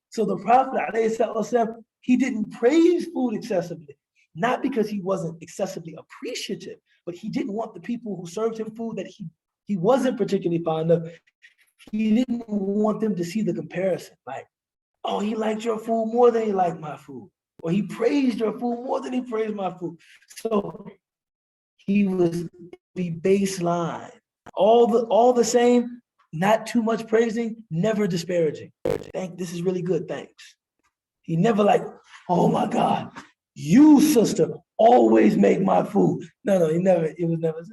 So the Prophet, he didn't praise food excessively, not because he wasn't excessively appreciative, but he didn't want the people who served him food that he wasn't particularly fond of. He didn't want them to see the comparison, like, oh, he liked your food more than he liked my food, or he praised your food more than he praised my food. So he was the baseline, all the same, not too much praising, never disparaging. This is really good, thanks. He never like, oh my God, you sister always make my food. No, it was never,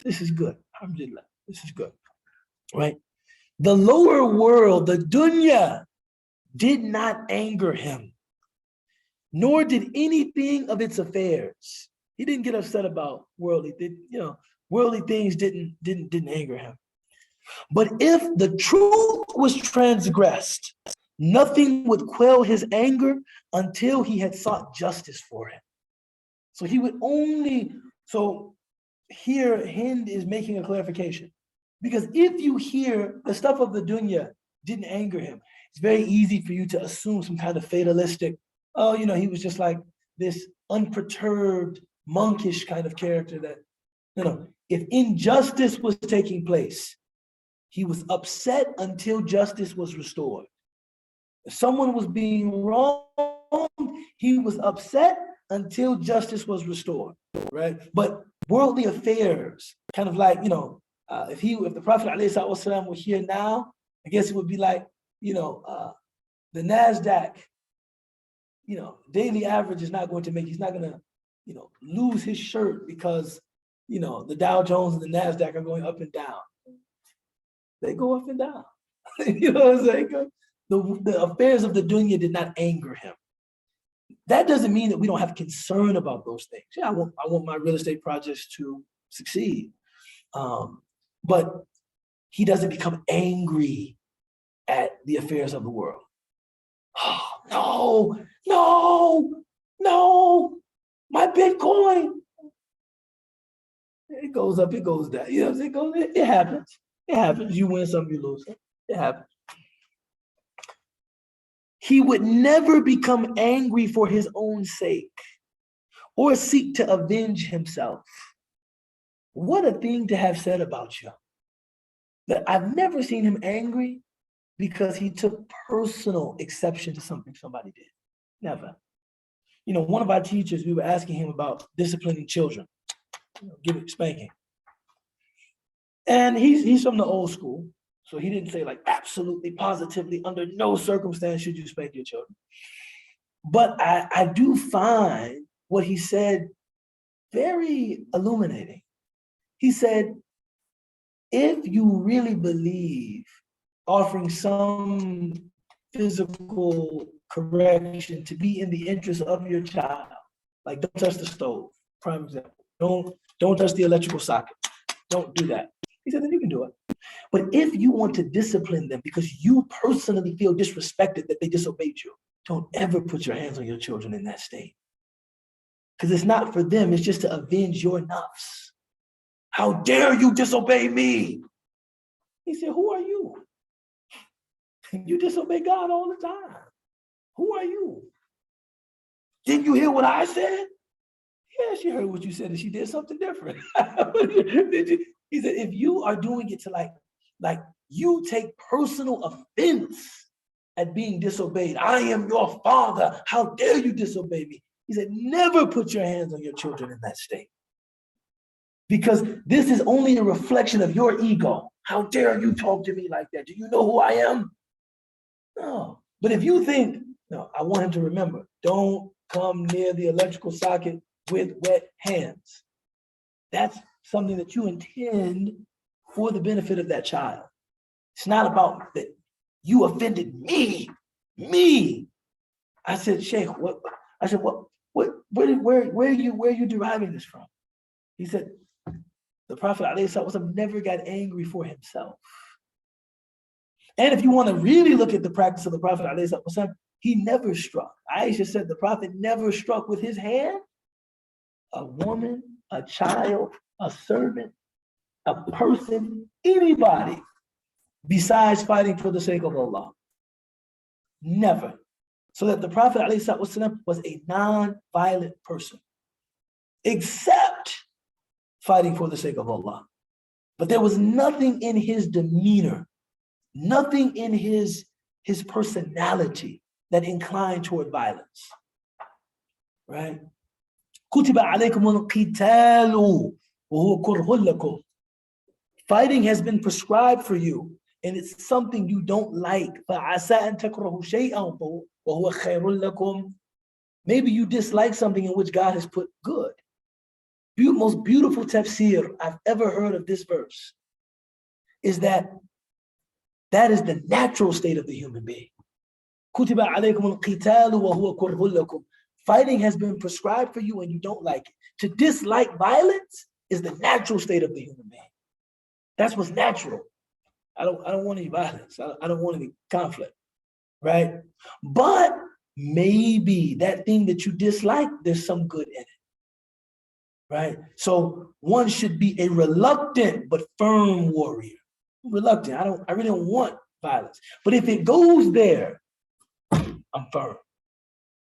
this is good. Alhamdulillah, this is good, right? The lower world, the dunya, did not anger him, nor did anything of its affairs. He didn't get upset about worldly things didn't anger him. But if the truth was transgressed, nothing would quell his anger until he had sought justice for it. So so here Hind is making a clarification. Because if you hear the stuff of the dunya didn't anger him, it's very easy for you to assume some kind of fatalistic, he was just like this unperturbed, monkish kind of character that, if injustice was taking place, he was upset until justice was restored. If someone was being wrong, he was upset until justice was restored, right? But worldly affairs, kind of like, if the Prophet ﷺ were here now, I guess it would be like, the NASDAQ, daily average is not going to he's not going to, lose his shirt because, the Dow Jones and the NASDAQ are going up and down. They go up and down. You know what I'm saying? The affairs of the dunya did not anger him. That doesn't mean that we don't have concern about those things. Yeah, I want my real estate projects to succeed. But he doesn't become angry at the affairs of the world. Oh, no, my Bitcoin. It goes up, it goes down. You know what I'm saying? It happens. It happens. You win some, you lose some. It happens. He would never become angry for his own sake or seek to avenge himself. What a thing to have said about you. But I've never seen him angry because he took personal exception to something somebody did. Never. One of our teachers, we were asking him about disciplining children, give it spanking. And he's from the old school. So he didn't say like absolutely, positively, under no circumstance should you spank your children. But I do find what he said very illuminating. He said, if you really believe offering some physical correction to be in the interest of your child, like don't touch the stove, prime example. Don't touch the electrical socket. Don't do that. He said, then you can do it. But if you want to discipline them because you personally feel disrespected that they disobeyed you, don't ever put your hands on your children in that state. Because it's not for them, it's just to avenge your nafs. How dare you disobey me? He said, who are you? You disobey God all the time. Who are you? Didn't you hear what I said? Yeah, she heard what you said and she did something different. He said, if you are doing it to like you take personal offense at being disobeyed. I am your father. How dare you disobey me? He said, never put your hands on your children in that state. Because this is only a reflection of your ego. How dare you talk to me like that? Do you know who I am? No. But if you think, no, I want him to remember, don't come near the electrical socket with wet hands. That's something that you intend for the benefit of that child. It's not about that you offended me. I said, Sheikh, what? I said, where are you deriving this from? He said, the Prophet ﷺ never got angry for himself. And if you want to really look at the practice of the Prophet ﷺ, he never struck. Aisha said the Prophet never struck with his hand a woman, a child, a servant, a person, anybody, besides fighting for the sake of Allah. Never. So that the Prophet ﷺ was a non-violent person, except fighting for the sake of Allah. But there was nothing in his demeanor, nothing in his personality that inclined toward violence. Right? كُتِبَ عَلَيْكُمُ الْقِتَالُ وَهُوَ كُرْهٌ لَكُمْ. Fighting has been prescribed for you, and it's something you don't like. فَعَسَىٰ أَن تَكْرَهُ شَيْئًا وَهُوَ خَيْرٌ لَكُمْ. Maybe you dislike something in which God has put good. Most beautiful tafsir I've ever heard of this verse is that is the natural state of the human being. كُتِبَ عَلَيْكُمُ الْقِتَالُ وَهُوَ كُرْهٌ لَكُمْ. Fighting has been prescribed for you and you don't like it. To dislike violence is the natural state of the human being. That's what's natural. I don't want any violence. I don't want any conflict, right? But maybe that thing that you dislike, there's some good in it, right? So one should be a reluctant but firm warrior. Reluctant. I really don't want violence. But if it goes there, I'm firm.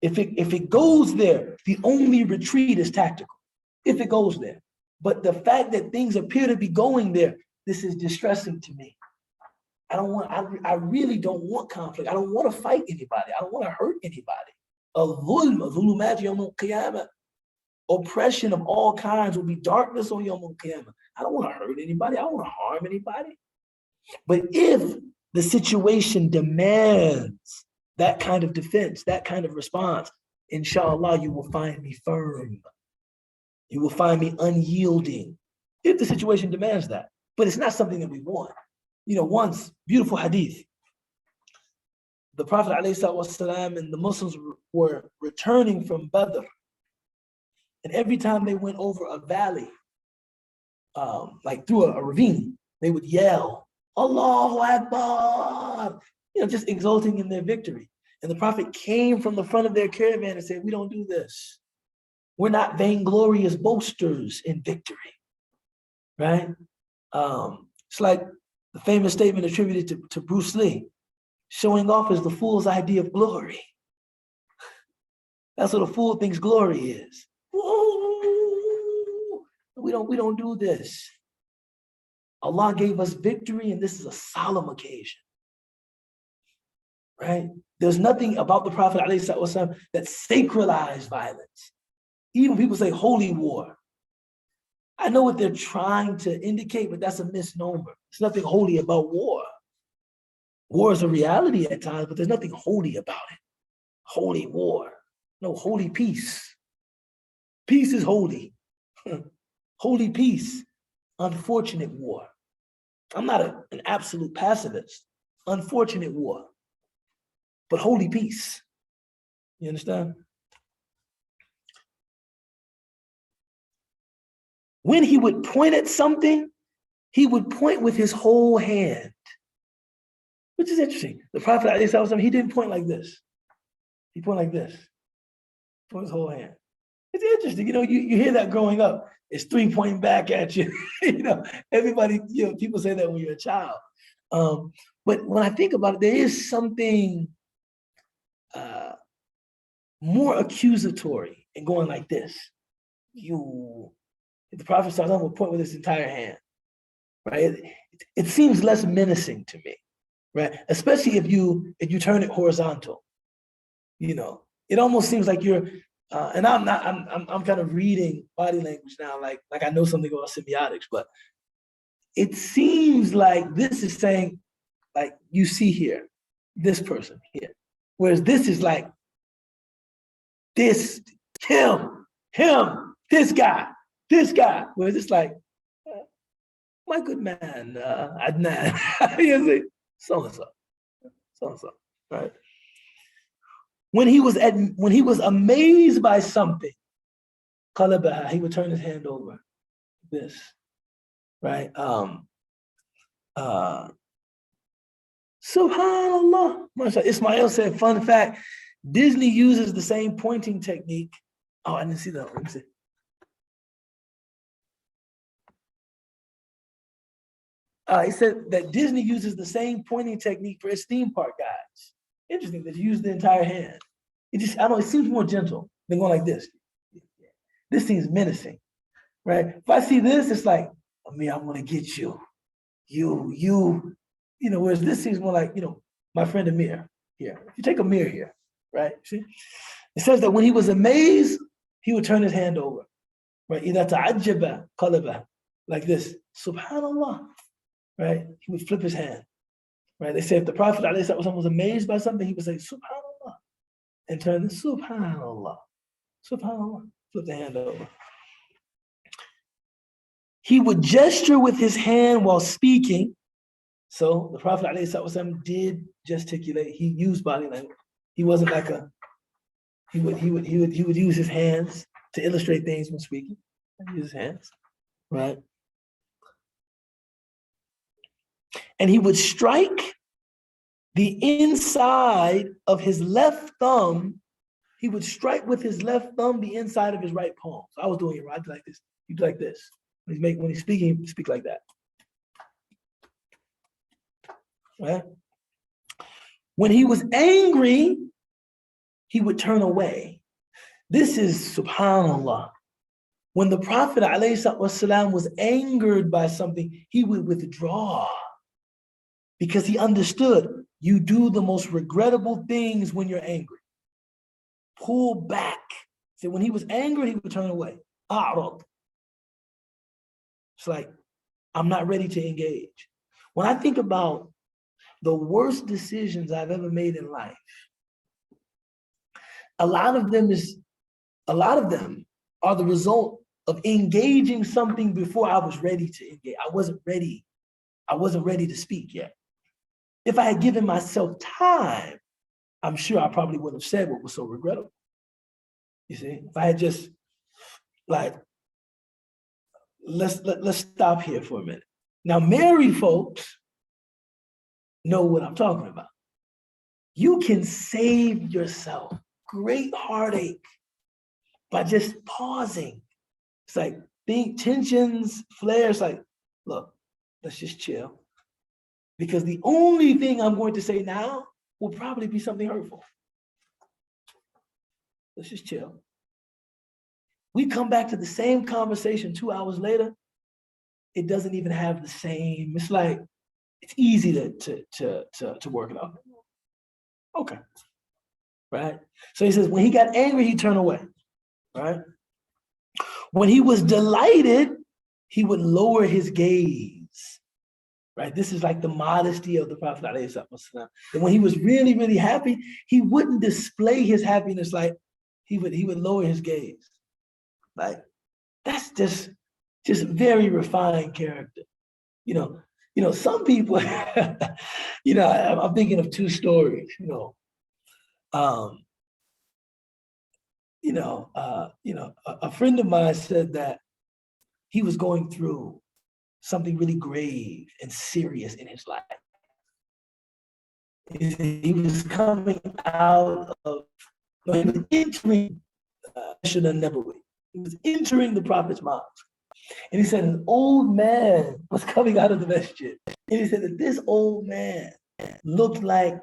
If it goes there, the only retreat is tactical. If it goes there. But the fact that things appear to be going there, this is distressing to me. I really don't want conflict. I don't want to fight anybody. I don't want to hurt anybody. Oppression of all kinds will be darkness on Yawm al-Qiyamah. I don't want to hurt anybody. I don't want to harm anybody. But if the situation demands that kind of defense, that kind of response, inshallah, you will find me firm. You will find me unyielding if the situation demands that. But it's not something that we want. You know, once, beautiful hadith, the Prophet ﷺ and the Muslims were returning from Badr. And every time they went over a valley, like through a ravine, they would yell, Allahu Akbar, just exulting in their victory. And the Prophet came from the front of their caravan and said, we don't do this. We're not vainglorious boasters in victory, right? It's like the famous statement attributed to Bruce Lee, showing off is the fool's idea of glory. That's what a fool thinks glory is. Whoa, we don't do this. Allah gave us victory, and this is a solemn occasion, right? There's nothing about the Prophet ﷺ that sacralized violence. Even people say holy war. I know what they're trying to indicate, but that's a misnomer. There's nothing holy about war. War is a reality at times, but there's nothing holy about it. Holy war. No, holy peace. Peace is holy. Holy peace. Unfortunate war. I'm not an absolute pacifist. Unfortunate war. But holy peace. You understand? When he would point at something, he would point with his whole hand, which is interesting. The Prophet, ﷺ, he didn't point like this. He pointed like this. Point his whole hand. It's interesting, you hear that growing up. It's 3 pointing back at you. Everybody, people say that when you're a child. But when I think about it, there is something more accusatory in going like this. If the prophet starts, I'm going to point with his entire hand, right? It seems less menacing to me, right? Especially if you turn it horizontal, it almost seems like you're, and I'm kind of reading body language now, like I know something about semiotics, but it seems like this is saying, like, you see here, this person here, whereas this is like, this, him, this guy, whereas it's like, my good man, Adnan, so-and-so, right? When he was amazed by something, qalabaha, he would turn his hand over, this, right? Subhanallah. Ismail said, fun fact, Disney uses the same pointing technique. Oh, I didn't see that. Let me see. He said that Disney uses the same pointing technique for its theme park guides. Interesting that you use the entire hand. It seems more gentle than going like this. This seems menacing, right? If I see this, it's like, I'm gonna get you. Whereas this seems more like, my friend Amir here. If you take Amir here, right? See? It says that when he was amazed, he would turn his hand over, right? إِذَا تَعَجَّبَ قَلَبَهُ, like this, Subhanallah, right? He would flip his hand, right? They say if the Prophet ﷺ was amazed by something, he would say, Subhanallah, and turn the Subhanallah, flip the hand over. He would gesture with his hand while speaking. So the Prophet ﷺ did gesticulate. He used body language. He wasn't like he would use his hands to illustrate things when speaking. Use his hands, right? And he would strike the inside of his left thumb. He would strike with his left thumb the inside of his right palm. So I was doing it right. I do like this. You do like this. When he's speaking, he speaks like that. Right? When he was angry, he would turn away. This is subhanallah. When the Prophet ﷺ was angered by something, he would withdraw because he understood you do the most regrettable things when you're angry. Pull back. So when he was angry, he would turn away. A'rad. It's like, I'm not ready to engage. When I think about the worst decisions I've ever made in life, a lot of them are the result of engaging something before I was ready to engage. I wasn't ready to speak yet. If I had given myself time, I'm sure I probably wouldn't have said what was so regrettable. You see, if I had just like, let's stop here for a minute. Now, married folks know what I'm talking about. You can save yourself great heartache by just pausing. It's like tensions, flares, like, look, let's just chill. Because the only thing I'm going to say now will probably be something hurtful. Let's just chill. We come back to the same conversation 2 hours later, it doesn't even have the same, it's like, it's easy to work it out. Okay, right? So he says, when he got angry, he turned away, right? When he was delighted, he would lower his gaze, right? This is like the modesty of the Prophet ﷺ. And when he was really, really happy, he wouldn't display his happiness, like he would lower his gaze. Like, that's just very refined character. Some people, I'm thinking of two stories, a friend of mine said that he was going through something really grave and serious in his life. He was coming out of, he was entering Masjid al-Nabawi. He was entering the Prophet's mosque. And he said an old man was coming out of the masjid. And he said that this old man looked like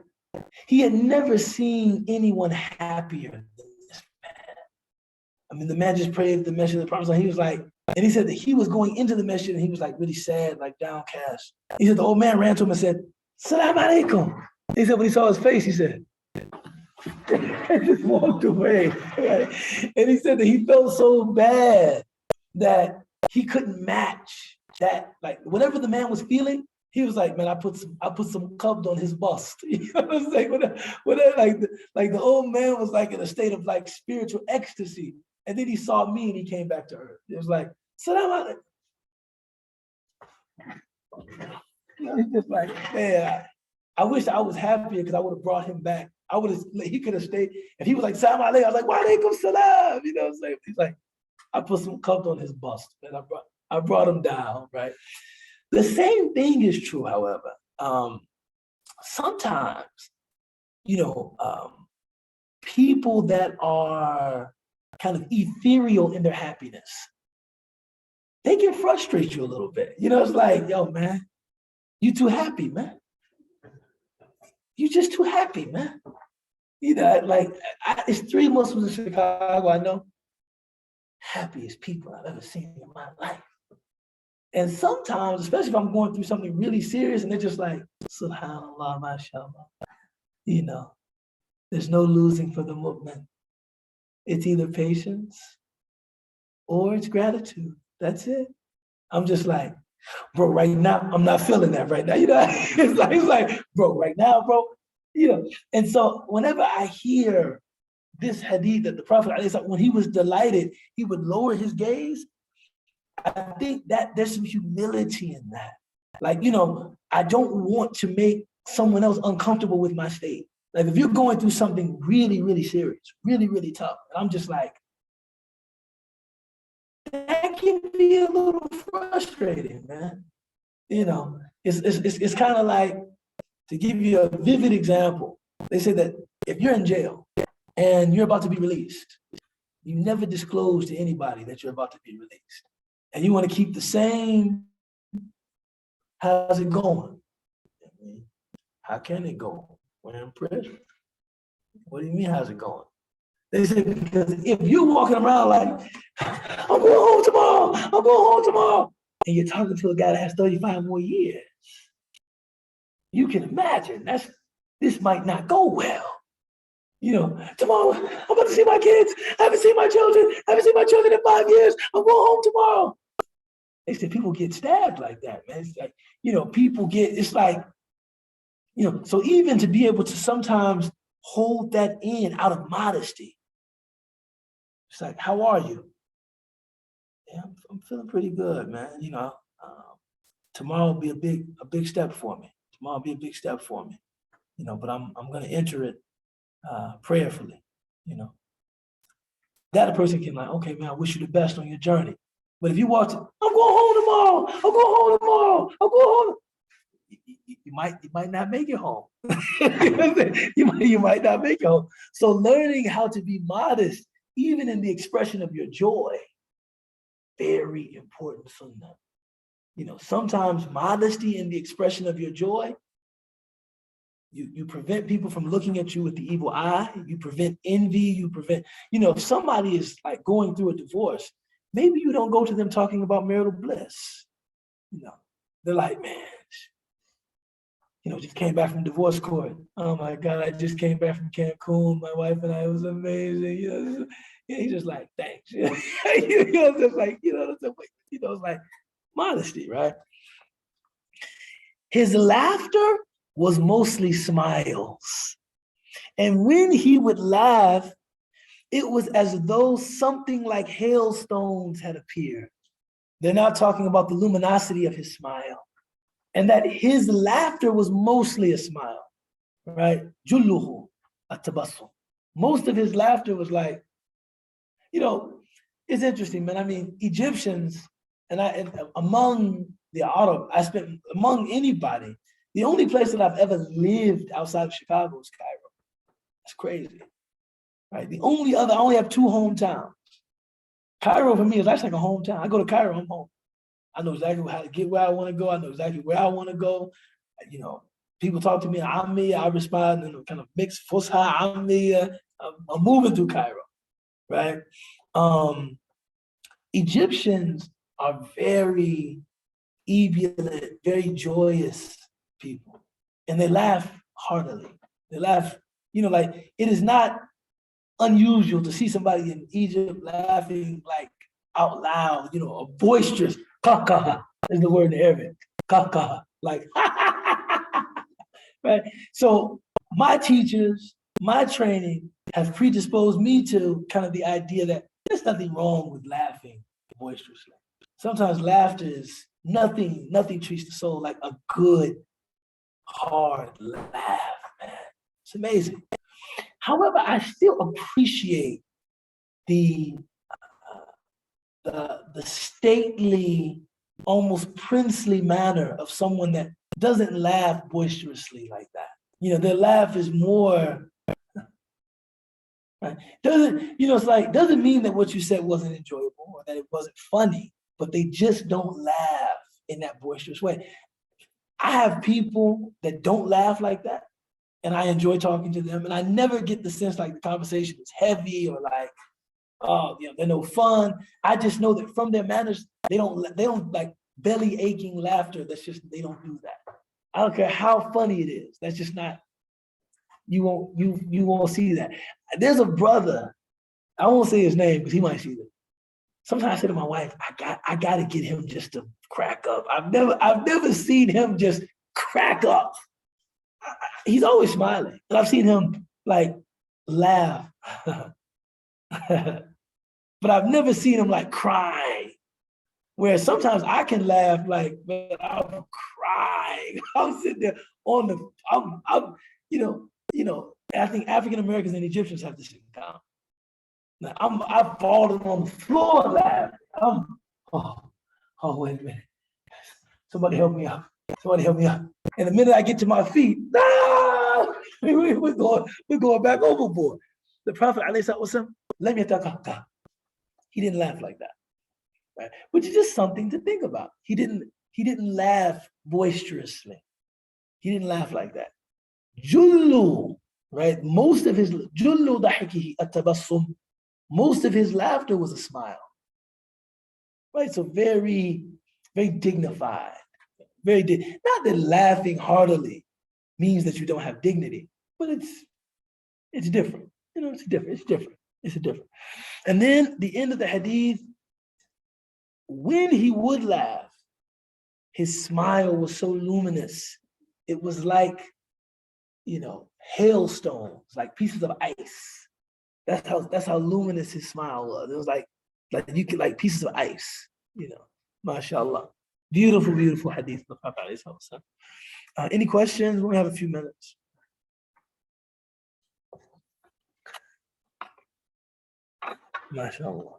he had never seen anyone happier than this man. I mean, the man just prayed the masjid of the Prophet. He was like, and he said that he was going into the masjid and he was like really sad, like downcast. He said the old man ran to him and said, "Salam alaikum." He said when he saw his face, he said, and just walked away. Right? And he said that he felt so bad that he couldn't match that. Like whatever the man was feeling, he was like, man, I put some cubs on his bust. You know what I'm saying? Like the old man was like in a state of like spiritual ecstasy. And then he saw me and he came back to earth. It was like, salam alaikum. It's just like, man, I wish I was happier because I would have brought him back. He could have stayed. If he was like, salam alaikum, I was like, wa alaikum salam. You know what I'm saying? He's like, I put some cups on his bust, and I brought him down, right? The same thing is true, however. Sometimes, people that are kind of ethereal in their happiness, they can frustrate you a little bit. It's like, yo, man, you too happy, man. You just too happy, man. It's 3 Muslims in Chicago I know. Happiest people I've ever seen in my life. And sometimes, especially if I'm going through something really serious and they're just like, subhanallah, mashallah. There's no losing for the movement. It's either patience or it's gratitude. That's it. I'm just like, bro, right now, I'm not feeling that right now. It's like, bro, right now, bro, And so whenever I hear this hadith that the Prophet, when he was delighted, he would lower his gaze. I think that there's some humility in that. Like, I don't want to make someone else uncomfortable with my state. Like if you're going through something really, really serious, really, really tough, and I'm just like, that can be a little frustrating, man. It's kind of like, to give you a vivid example, they say that if you're in jail and you're about to be released, you never disclose to anybody that you're about to be released. And you want to keep the same, how's it going? How can it go? We're in prison. What do you mean, how's it going? They say, because if you're walking around like, I'm going home tomorrow, and you're talking to a guy that has 35 more years, you can imagine this might not go well. Tomorrow, I'm about to see my kids. I haven't seen my children. I haven't seen my children in 5 years. I'm going home tomorrow. They said people get stabbed like that, man. It's like, it's like, so even to be able to sometimes hold that in out of modesty. It's like, how are you? Yeah, I'm feeling pretty good, man. Tomorrow will be a big step for me. Tomorrow will be a big step for me. But I'm going to enter it prayerfully. That a person can like, okay, man, I wish you the best on your journey. But if you walk, I'm going home tomorrow. You might not make it home. you might not make it home. So learning how to be modest, even in the expression of your joy, very important sunnah. Sometimes modesty in the expression of your joy, you prevent people from looking at you with the evil eye. You prevent envy. You prevent, if somebody is like going through a divorce, maybe you don't go to them talking about marital bliss. They're like, man, just came back from divorce court. Oh my God, I just came back from Cancun. My wife and I, it was amazing. He's just like, thanks. It's like modesty, right? His laughter was mostly smiles. And when he would laugh, it was as though something like hailstones had appeared. They're not talking about the luminosity of his smile. And that his laughter was mostly a smile, right? Julluhu at-tabassum. Most of his laughter was like, it's interesting, man. I mean, Egyptians, and among the Arab, I spent among anybody, the only place that I've ever lived outside of Chicago is Cairo. That's crazy. right? I only have two hometowns. Cairo for me is actually like a hometown. I go to Cairo, I'm home. I know exactly how to get where I want to go. I know exactly where I want to go. You know, people talk to me, I'm me, I respond in a kind of mixed Fusha, I'm me. I'm moving through Cairo, right? Egyptians are very ebullient, very joyous people. And they laugh heartily. They laugh, like it is not unusual to see somebody in Egypt laughing like out loud, a boisterous, kaka is the word in Arabic, kaka, like, right? So my teachers, my training has predisposed me to kind of the idea that there's nothing wrong with laughing boisterously. Sometimes laughter is nothing treats the soul like a good, hard laugh, man. It's amazing. However, I still appreciate the stately, almost princely manner of someone that doesn't laugh boisterously like that. Their laugh is more, right? Doesn't mean that what you said wasn't enjoyable or that it wasn't funny, but they just don't laugh in that boisterous way. I have people that don't laugh like that, and I enjoy talking to them, and I never get the sense like the conversation is heavy or like, oh, they're no fun. I just know that from their manners, they don't like belly aching laughter. They don't do that. I don't care how funny it is. That's just not, you won't see that. There's a brother, I won't say his name because he might see this. Sometimes I say to my wife, I gotta get him just to crack up. I've never seen him just crack up. He's always smiling, and I've seen him like laugh. But I've never seen him like cry. Whereas sometimes I can laugh like, man, I'm crying. I'm sitting there on the, I'm I think African Americans and Egyptians have to sit down. Now, I've fallen on the floor laughing. Wait a minute. Somebody help me out. Somebody help me out. And the minute I get to my feet, no! we're going back overboard. The Prophet, let me talk. He didn't laugh like that, right? Which is just something to think about. He didn't laugh boisterously. He didn't laugh like that. Jullu, right? Most of his jullu dahikihi at-tabassum. Most of his laughter was a smile, right? So very, very dignified. Not that laughing heartily means that you don't have dignity, but it's different. It's different. And then the end of the hadith, when he would laugh, his smile was so luminous. It was like, hailstones, like pieces of ice. That's how luminous his smile was. It was like you could, like pieces of ice, mashallah. Beautiful, beautiful hadith. Any questions? We have a few minutes. MashaAllah.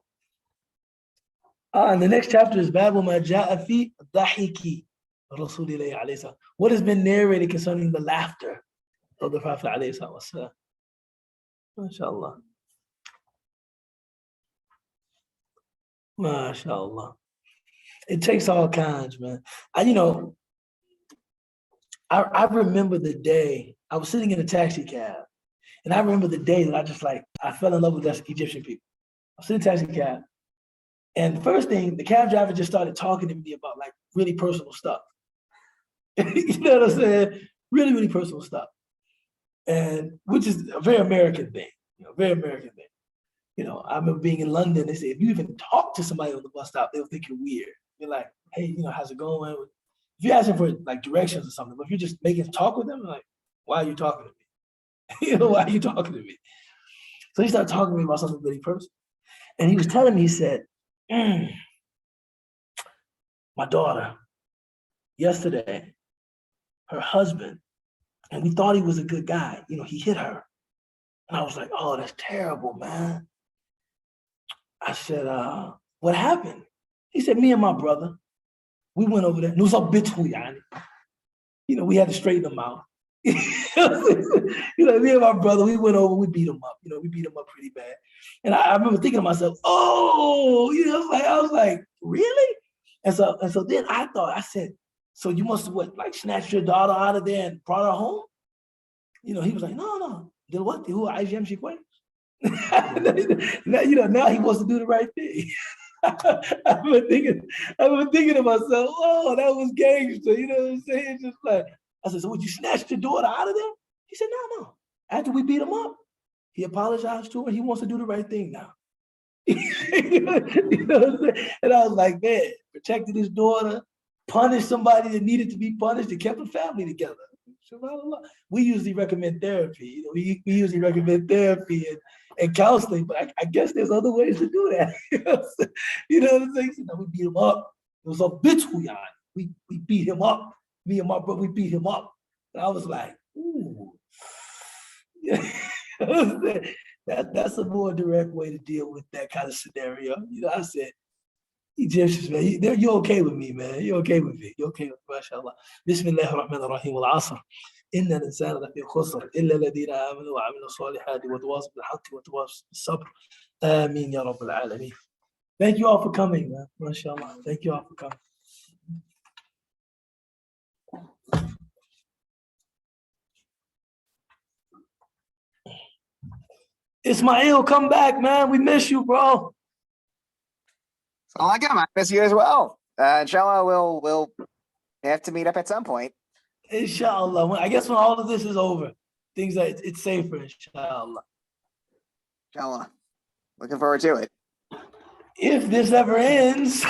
And the next chapter is Babu ma ja'a fi dahiki Rasulillahi alayhi salam. What has been narrated concerning the laughter of the Prophet alayhi salam. MashaAllah. MashaAllah. It takes all kinds, man. I remember the day I was sitting in a taxi cab, and I remember the day that I fell in love with us Egyptian people. I was in a taxi cab, and the first thing, the cab driver just started talking to me about like really personal stuff. You know what I'm saying? Really, really personal stuff. And which is a very American thing, very American thing. I remember being in London, they say, if you even talk to somebody on the bus stop, they'll think you're weird. You're like, hey, how's it going? If you're asking for like directions or something, but if you're just making talk with them, like, why are you talking to me? Why are you talking to me? So he started talking to me about something really personal. And he was telling me, he said, my daughter, yesterday, her husband, and we thought he was a good guy, he hit her. And I was like, oh, that's terrible, man. I said, what happened? He said, me and my brother, we went over there. We had to straighten them out. Me and my brother, we went over, we beat him up. We beat him up pretty bad. And I remember thinking to myself, oh, I was like, really? And so then I said, so you must have like snatched your daughter out of there and brought her home? He was like, no. Then what? Who IGM she quit? Now he wants to do the right thing. I've been thinking to myself, oh, that was gangster. You know what I'm saying? Just like, I said, so would you snatch your daughter out of there? He said, no. After we beat him up, he apologized to her. He wants to do the right thing now. You know what I'm saying? And I was like, man, protected his daughter, punished somebody that needed to be punished, and kept the family together. We usually recommend therapy. We usually recommend therapy and counseling, but I guess there's other ways to do that. You know what I'm saying? So we beat him up. It was a bitch we beat him up. Me and my brother, we beat him up. And I was like, ooh. That's a more direct way to deal with that kind of scenario. I said, Egyptians, man, you're okay with me, man. You're okay with me. You're okay with me, mashallah. Bismillah ar-Rahman ar-Rahim wal-Asr. إن الإنسان لفي خسر إلا الذين آمنوا وعملوا الصالحات وتواصوا بالحق وتواصوا بالصبر. آمين يا رب العالمين. Thank you all for coming, man. Mashallah. Thank you all for coming. Ismail, come back, man. We miss you, bro. I miss you as well. Inshallah, we'll have to meet up at some point. Inshallah. I guess when all of this is over, things like it's safer, inshallah. Inshallah. Looking forward to it. If this ever ends.